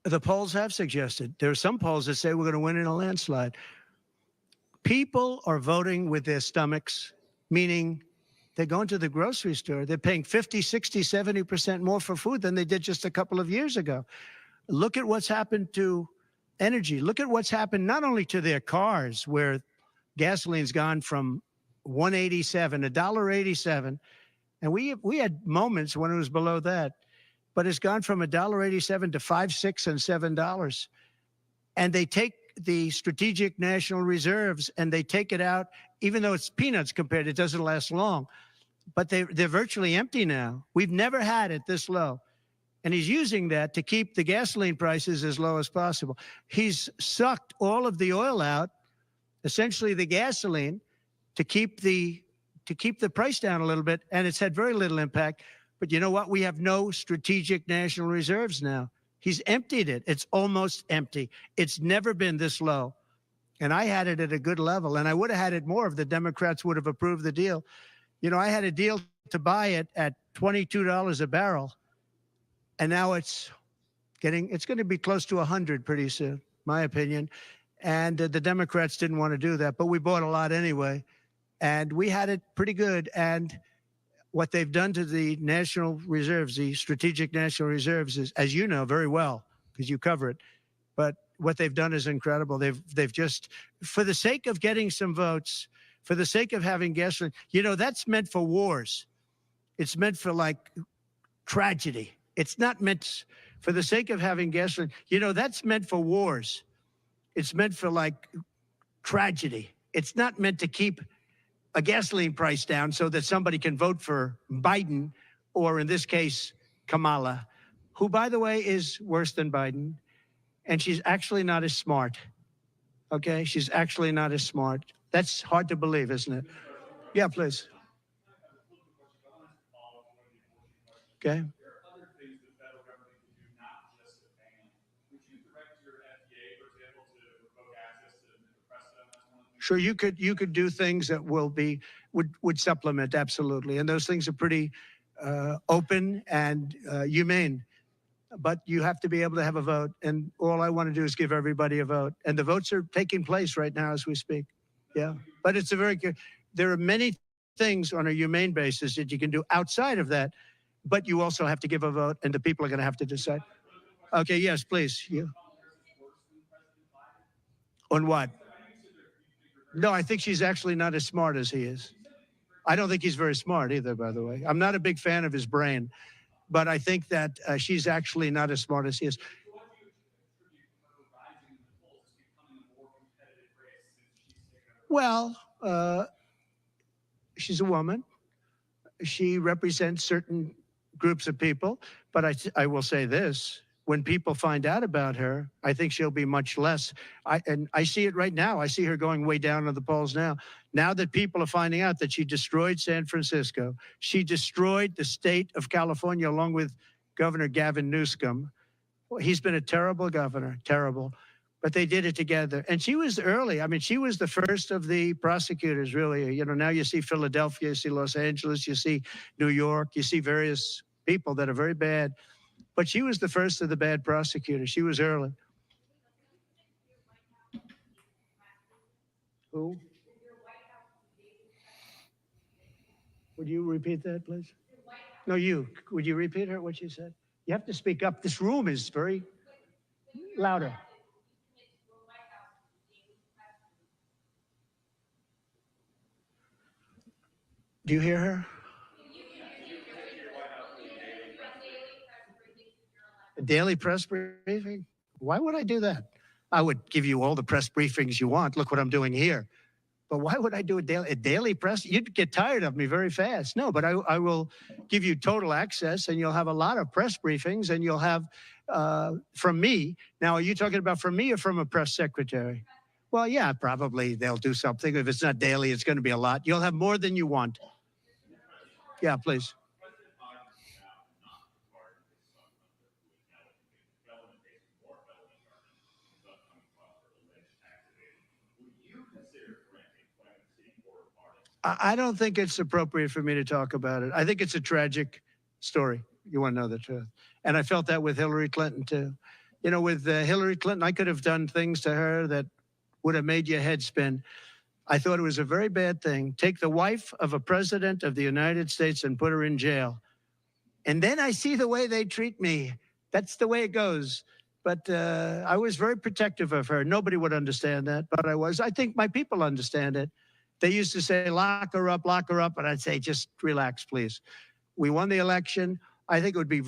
The polls have suggested. There are some polls that say we're going to win in a landslide. People are voting with their stomachs, meaning they're going to the grocery store. They're paying 50, 60, 70% more for food than they did just a couple of years ago. Look at what's happened to energy. Look at what's happened not only to their cars, where gasoline's gone from $1.87, and we had moments when it was below that, but it's gone from $1.87 to $5, $6, and $7. And they take the strategic national reserves and they take it out even though it's peanuts compared, it doesn't last long. But they're virtually empty now. We've never had it this low. And he's using that to keep the gasoline prices as low as possible. He's sucked all of the oil out, essentially the gasoline, to keep the price down a little bit, and it's had very little impact. But you know what? We have no strategic national reserves now. He's emptied it. It's almost empty. It's never been this low. And I had it at a good level, and I would have had it more if the Democrats would have approved the deal. You know, I had a deal to buy it at $22 a barrel, and now it's going to be close to 100 pretty soon, my opinion. And the Democrats didn't want to do that, but we bought a lot anyway, and we had it pretty good. And what they've done to the national reserves, the strategic national reserves, is, as you know very well, because you cover it, but what they've done is incredible. They've just, for the sake of getting some votes, for the sake of having gasoline, you know, that's meant for wars. It's meant for like tragedy. It's not meant for the sake of having gasoline. You know, that's meant for wars. It's meant for like tragedy. It's not meant to keep a gasoline price down so that somebody can vote for Biden, or in this case, Kamala, who, by the way, is worse than Biden. And she's actually not as smart. Okay? She's actually not as smart. That's hard to believe, isn't it? Yeah, please. Okay. Sure, you could do things that would supplement, absolutely. And those things are pretty open and humane. But you have to be able to have a vote. And all I want to do is give everybody a vote. And the votes are taking place right now as we speak. Yeah. But it's a very good, there are many things on a humane basis that you can do outside of that. But you also have to give a vote, and the people are going to have to decide. Okay, yes, please. You. On what? No, I think she's actually not as smart as he is. I don't think he's very smart either, by the way. I'm not a big fan of his brain. But I think that she's actually not as smart as he is. Well, she's a woman. She represents certain groups of people. But I will say this. When people find out about her, I think she'll be much less. And I see it right now. I see her going way down to the polls now. Now that people are finding out that she destroyed San Francisco, she destroyed the state of California along with Governor Gavin Newsom. Well, he's been a terrible governor, terrible. But they did it together. And she was early. I mean, she was the first of the prosecutors, really. You know, now you see Philadelphia, you see Los Angeles, you see New York, you see various people that are very bad. But she was the first of the bad prosecutors. She was early. Who? Would you repeat that, please? No, you. Would you repeat her, what she said? You have to speak up. This room is very louder. Do you hear her? A daily press briefing? Why would I do that? I would give you all the press briefings you want. Look what I'm doing here. But why would I do a daily press? You'd get tired of me very fast. No, but I will give you total access, and you'll have a lot of press briefings, and you'll have from me. Now, are you talking about from me or from a press secretary? Well, yeah, probably they'll do something. If it's not daily, it's going to be a lot. You'll have more than you want. Yeah, please. I don't think it's appropriate for me to talk about it. I think it's a tragic story. You want to know the truth. And I felt that with Hillary Clinton, too. You know, with Hillary Clinton, I could have done things to her that would have made your head spin. I thought it was a very bad thing. Take the wife of a president of the United States and put her in jail. And then I see the way they treat me. That's the way it goes. But I was very protective of her. Nobody would understand that, but I was. I think my people understand it. They used to say, lock her up, and I'd say, just relax, please. We won the election. I think it would be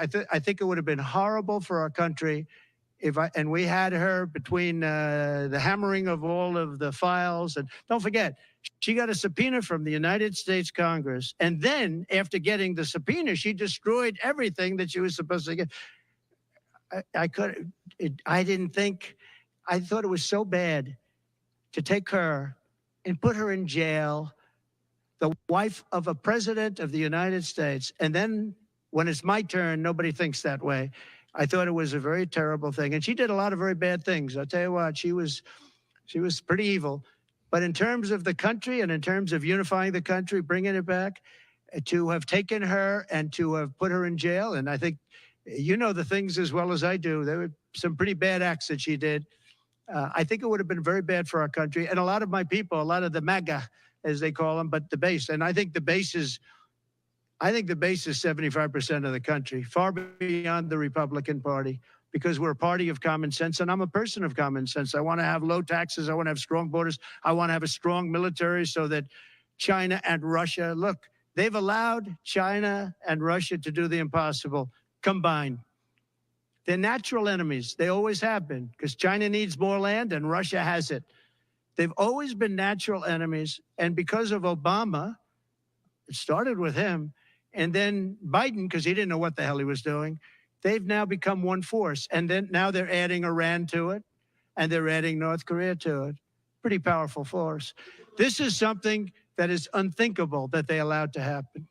I think it would have been horrible for our country And we had her between the hammering of all of the files. And don't forget, she got a subpoena from the United States Congress. And then after getting the subpoena, she destroyed everything that she was supposed to get. I didn't think, I thought it was so bad to take her and put her in jail, the wife of a president of the United States. And then when it's my turn, nobody thinks that way. I thought it was a very terrible thing. And she did a lot of very bad things. I'll tell you what, she was pretty evil. But in terms of the country and in terms of unifying the country, bringing it back, to have taken her and to have put her in jail, and I think you know the things as well as I do. There were some pretty bad acts that she did. I think it would have been very bad for our country. And a lot of my people, a lot of the MAGA, as they call them, but the base. And I think the base is 75% of the country, far beyond the Republican Party, because we're a party of common sense. And I'm a person of common sense. I want to have low taxes. I want to have strong borders. I want to have a strong military so that China and Russia, look, they've allowed China and Russia to do the impossible combined. They're natural enemies. They always have been, because China needs more land and Russia has it. They've always been natural enemies. And because of Obama, it started with him, and then Biden, because he didn't know what the hell he was doing, they've now become one force. And then now they're adding Iran to it, and they're adding North Korea to it. Pretty powerful force. This is something that is unthinkable that they allowed to happen.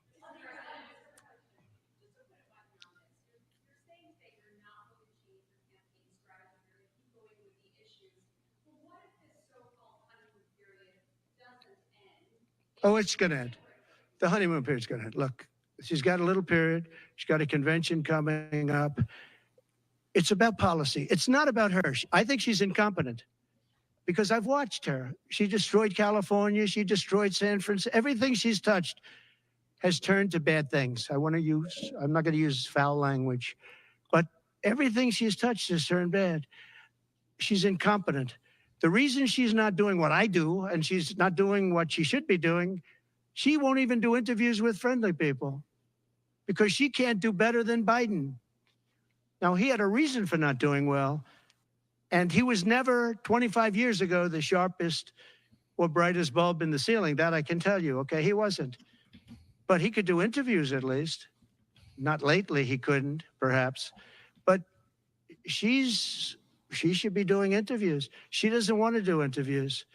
Oh, it's going to end. The honeymoon period's going to end. Look, she's got a little period. She's got a convention coming up. It's about policy. It's not about her. I think she's incompetent because I've watched her. She destroyed California. She destroyed San Francisco. Everything she's touched has turned to bad things. I'm not going to use foul language, but everything she's touched has turned bad. She's incompetent. The reason she's not doing what I do, and she's not doing what she should be doing, she won't even do interviews with friendly people because she can't do better than Biden. Now, he had a reason for not doing well, and he was never, 25 years ago, the sharpest or brightest bulb in the ceiling. That I can tell you, okay? He wasn't. But he could do interviews at least. Not lately, he couldn't, perhaps. But she should be doing interviews. She doesn't want to do interviews.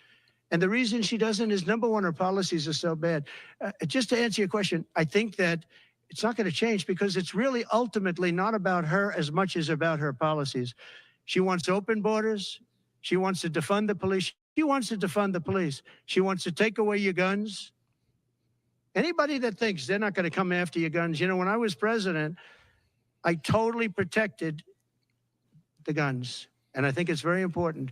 And the reason she doesn't is, number one, her policies are so bad. Just to answer your question, I think that it's not going to change because it's really ultimately not about her as much as about her policies. She wants open borders. She wants to defund the police. She wants to defund the police. She wants to take away your guns. Anybody that thinks they're not going to come after your guns, you know, when I was president, I totally protected the guns. And I think it's very important.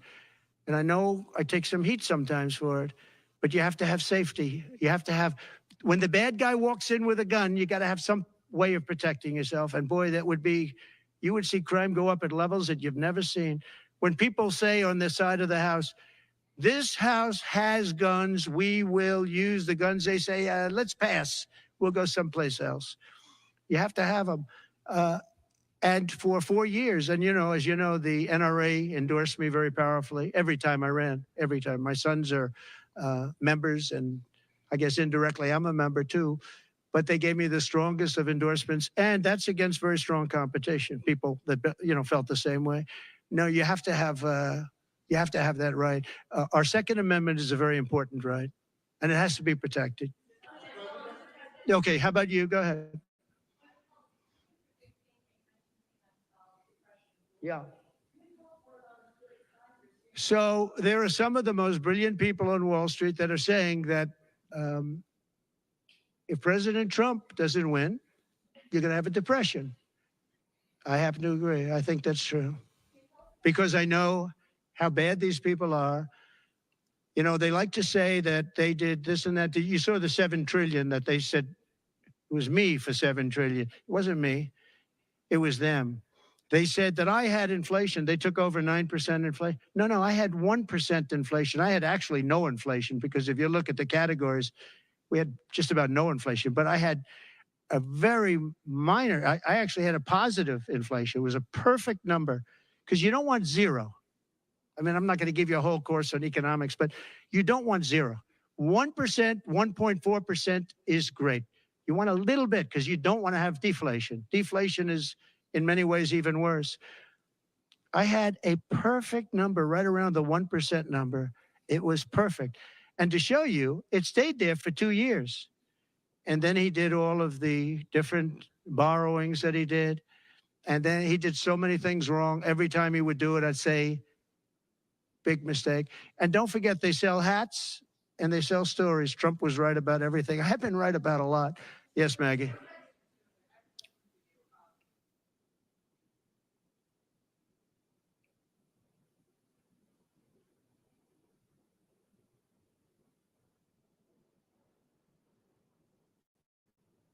And I know I take some heat sometimes for it, but you have to have safety. You have to have, when the bad guy walks in with a gun, you got to have some way of protecting yourself. And boy, that would be, you would see crime go up at levels that you've never seen. When people say on this side of the house, this house has guns, we will use the guns, they say, let's pass. We'll go someplace else. You have to have them. And for 4 years, and you know, as you know, the NRA endorsed me very powerfully every time I ran, every time. My sons are members, and I guess indirectly I'm a member too, but they gave me the strongest of endorsements, and that's against very strong competition. People that, you know, felt the same way. No, you have to have that right. Our Second Amendment is a very important right, and it has to be protected. Okay, how about you? Go ahead. Yeah. So there are some of the most brilliant people on Wall Street that are saying that if President Trump doesn't win, you're going to have a depression. I happen to agree. I think that's true. Because I know how bad these people are. You know, they like to say that they did this and that. You saw the 7 trillion that they said it was me for 7 trillion. It wasn't me. It was them. They said that I had inflation. They took over 9% inflation. No, I had 1% inflation. I had actually no inflation because if you look at the categories, we had just about no inflation. But I had a very minor, I actually had a positive inflation. It was a perfect number because you don't want zero. I mean, I'm not going to give you a whole course on economics, but you don't want zero. 1%, 1.4% is great. You want a little bit because you don't want to have deflation. Deflation is, in many ways, even worse. I had a perfect number right around the 1% number. It was perfect. And to show you, it stayed there for 2 years. And then he did all of the different borrowings that he did. And then he did so many things wrong. Every time he would do it, I'd say, big mistake. And don't forget, they sell hats and they sell stories. Trump was right about everything. I have been right about a lot. Yes, Maggie.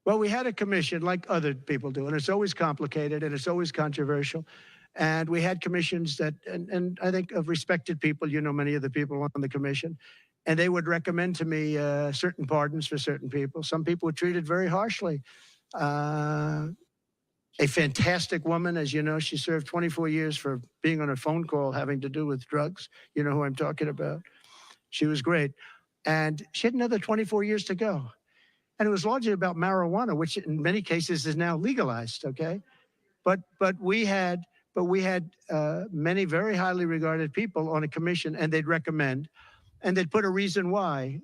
Well, we had a commission like other people do, and it's always complicated and it's always controversial. And we had commissions that, and I think of respected people, you know, many of the people on the commission, and they would recommend to me certain pardons for certain people. Some people were treated very harshly. A fantastic woman, as you know, she served 24 years for being on a phone call having to do with drugs. You know who I'm talking about. She was great. And she had another 24 years to go. And it was largely about marijuana, which in many cases is now legalized. Okay, but we had many very highly regarded people on a commission, and they'd recommend, and they'd put a reason why.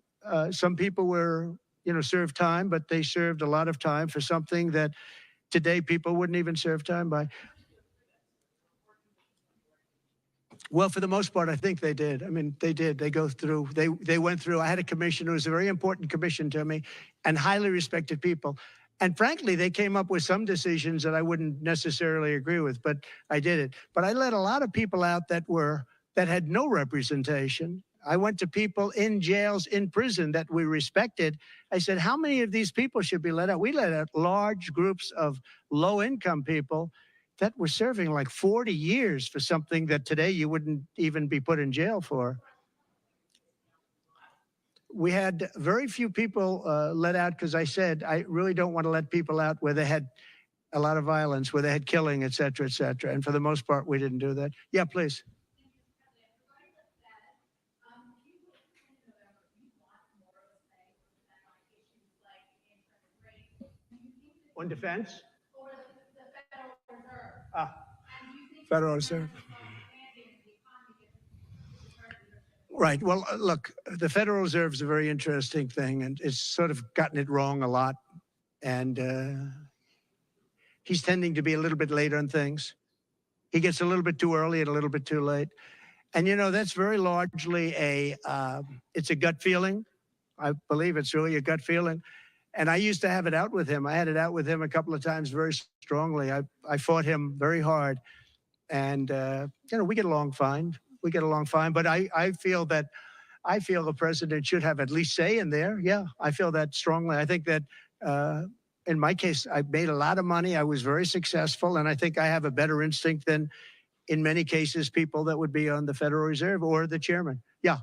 Some people were, you know, served time, but they served a lot of time for something that today people wouldn't even serve time by. Well, for the most part, I think they did. I mean, they did. They go through. They went through. I had a commission. It was a very important commission to me, and highly respected people. And frankly, they came up with some decisions that I wouldn't necessarily agree with, but I did it. But I let a lot of people out that had no representation. I went to people in jails, in prison that we respected. I said, how many of these people should be let out? We let out large groups of low-income people that were serving like 40 years for something that today you wouldn't even be put in jail for. We had very few people let out because I said, I really don't want to let people out where they had a lot of violence, where they had killing, et cetera, et cetera. And for the most part, we didn't do that. Yeah, please. On defense? Federal Reserve. Right. Well, look, the Federal Reserve is a very interesting thing, and it's sort of gotten it wrong a lot. And he's tending to be a little bit late on things. He gets a little bit too early and a little bit too late. And, you know, that's very largely it's a gut feeling. I believe it's really a gut feeling. And I used to have it out with him. I had it out with him a couple of times very strongly. I fought him very hard. And, you know, we get along fine. We get along fine. But I feel the president should have at least say in there. Yeah, I feel that strongly. I think that in my case, I made a lot of money. I was very successful. And I think I have a better instinct than, in many cases, people that would be on the Federal Reserve or the chairman. Yeah.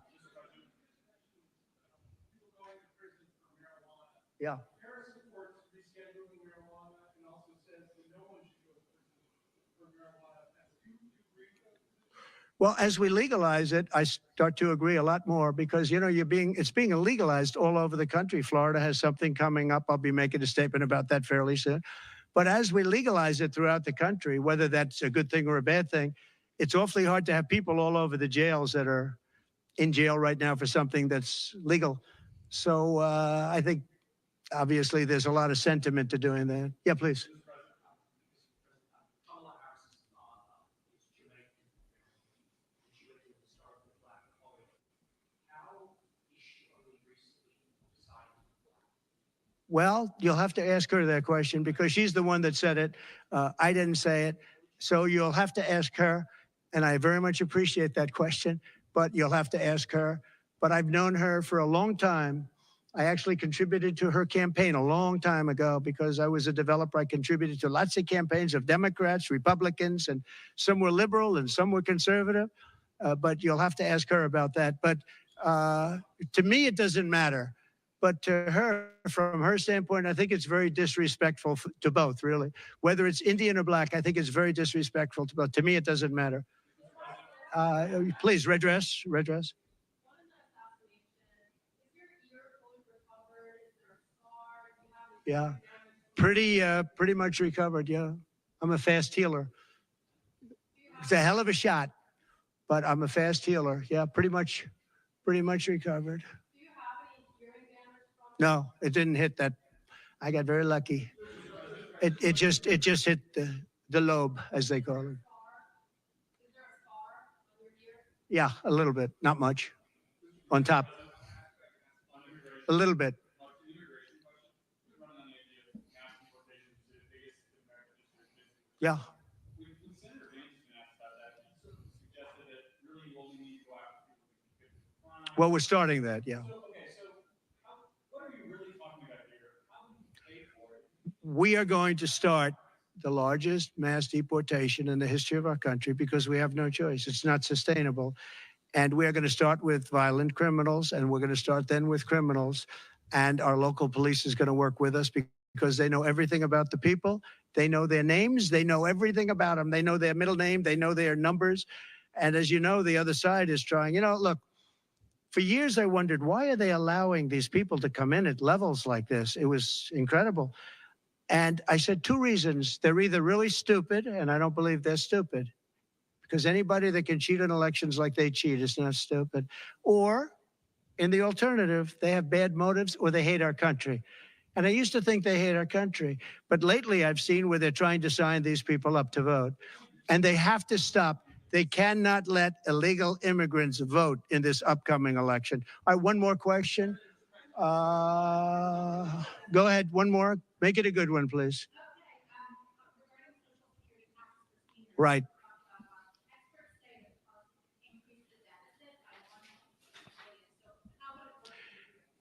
Yeah. Harris supports rescheduling marijuana and also says that no one should go to prison for marijuana. Do you agree with that? Well, as we legalize it, I start to agree a lot more because, you know, it's being legalized all over the country. Florida has something coming up. I'll be making a statement about that fairly soon. But as we legalize it throughout the country, whether that's a good thing or a bad thing, it's awfully hard to have people all over the jails that are in jail right now for something that's legal. So I think, obviously, there's a lot of sentiment to doing that. Yeah, please. Well, you'll have to ask her that question because she's the one that said it. I didn't say it. So you'll have to ask her. And I very much appreciate that question, but you'll have to ask her. But I've known her for a long time. I actually contributed to her campaign a long time ago because I was a developer. I contributed to lots of campaigns of Democrats, Republicans, and some were liberal and some were conservative. But you'll have to ask her about that. But to me, it doesn't matter. But to her, from her standpoint, I think it's very disrespectful to both, really. Whether it's Indian or black, I think it's very disrespectful to both. To me, it doesn't matter. Please, red dress, red dress. Yeah, pretty much recovered. Yeah, I'm a fast healer. It's a hell of a shot, but I'm a fast healer. Yeah, pretty much recovered. No, it didn't hit that. I got very lucky. It just hit the lobe, as they call it. Yeah, a little bit, not much. On top, a little bit. Yeah. Well, we're starting that. Yeah. We are going to start the largest mass deportation in the history of our country because we have no choice. It's not sustainable. And we're going to start with violent criminals, and we're going to start then with criminals. And our local police is going to work with us because they know everything about the people. They know their names. They know everything about them. They know their middle name. They know their numbers. And as you know, the other side is trying. Look, for years I wondered, why are they allowing these people to come in at levels like this? It was incredible. And I said 2 reasons. They're either really stupid, and I don't believe they're stupid, because anybody that can cheat on elections like they cheat is not stupid. Or, in the alternative, they have bad motives or they hate our country. And I used to think they hate our country. But lately I've seen where they're trying to sign these people up to vote. And they have to stop. They cannot let illegal immigrants vote in this upcoming election. All right, one more question. Go ahead, one more. Make it a good one, please. Right.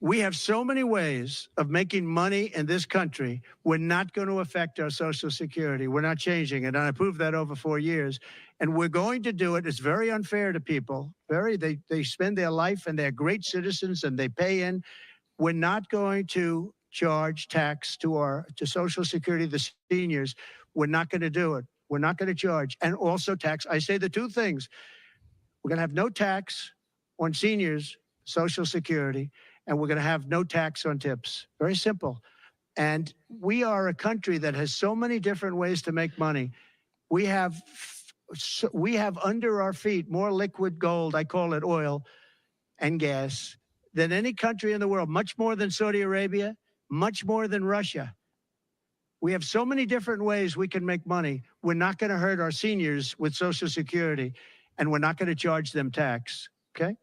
We have so many ways of making money in this country. We're not going to affect our Social Security. We're not changing it. And I proved that over 4 years. And we're going to do it. It's very unfair to people. They spend their life and they're great citizens and they pay in. We're not going to charge tax to Social Security, the seniors. We're not going to do it. We're not going to charge. And also tax. I say the 2 things. We're going to have no tax on seniors, Social Security, and we're going to have no tax on tips. Very simple. And we are a country that has so many different ways to make money. We have under our feet more liquid gold, I call it oil and gas, than any country in the world, much more than Saudi Arabia, much more than Russia. We have so many different ways we can make money. We're not going to hurt our seniors with Social Security, and we're not going to charge them tax, okay?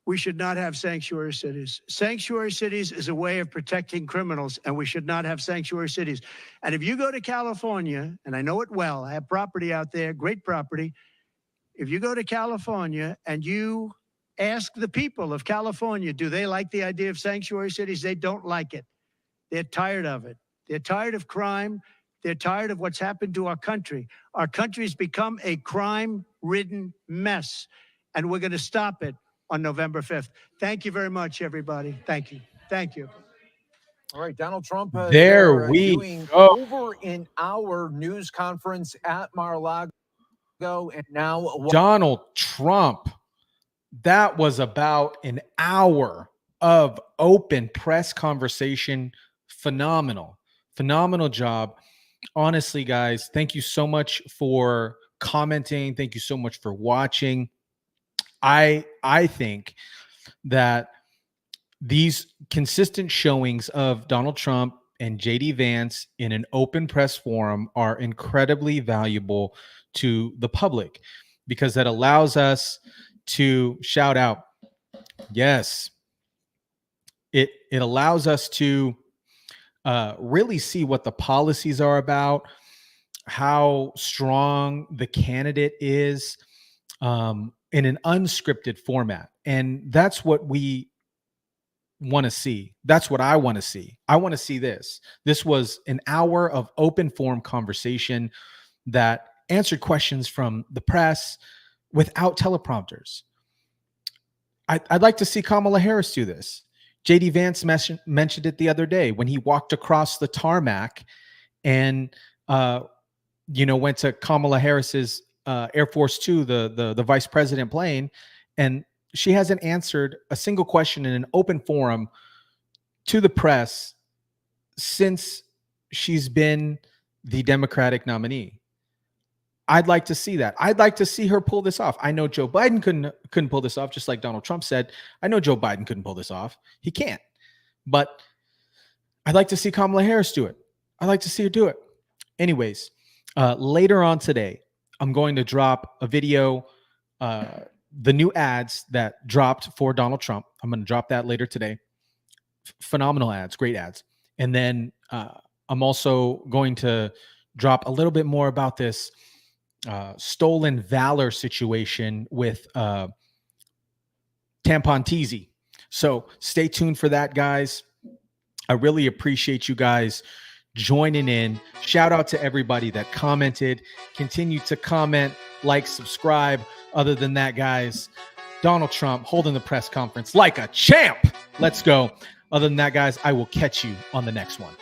We should not have sanctuary cities. Sanctuary cities is a way of protecting criminals, and we should not have sanctuary cities. And if you go to California, and I know it well, I have property out there, great property. If you go to California and you ask the people of California, do they like the idea of sanctuary cities? They don't like it. They're tired of it. They're tired of crime. They're tired of what's happened to our country. Our country's become a crime-ridden mess, and we're going to stop it on November 5th. Thank you very much, everybody. Thank you. Thank you. All right, Donald Trump There we doing go. over an hour news conference at Mar-a-Lago, and now Donald Trump. That was about an hour of open press conversation. Phenomenal job. Honestly, guys, thank you so much for commenting. Thank you so much for watching. I think that these consistent showings of Donald Trump and JD Vance in an open press forum are incredibly valuable to the public because that allows us to shout out. Yes. It allows us to really see what the policies are about, how strong the candidate is in an unscripted format. And that's what we want to see. That's what I want to see. I want to see this. This was an hour of open forum conversation that answered questions from the press without teleprompters. I'd like to see Kamala Harris do this. JD Vance mentioned it the other day when he walked across the tarmac and went to Kamala Harris's Air Force Two, the vice president plane, and she hasn't answered a single question in an open forum to the press since she's been the Democratic nominee. I'd like to see that. I'd like to see her pull this off. I know Joe Biden couldn't pull this off, just like Donald Trump said. I know Joe Biden couldn't pull this off. He can't. But I'd like to see Kamala Harris do it. I'd like to see her do it. Anyways, later on today, I'm going to drop a video, the new ads that dropped for Donald Trump. I'm going to drop that later today. Phenomenal ads, great ads. And then I'm also going to drop a little bit more about this stolen valor situation with Tampon Teasy. So stay tuned for that, guys. I really appreciate you guys joining in. Shout out to everybody that commented. Continue to comment, like, subscribe. Other than that, guys, Donald Trump holding the press conference like a champ. Let's go. Other than that, guys, I will catch you on the next one.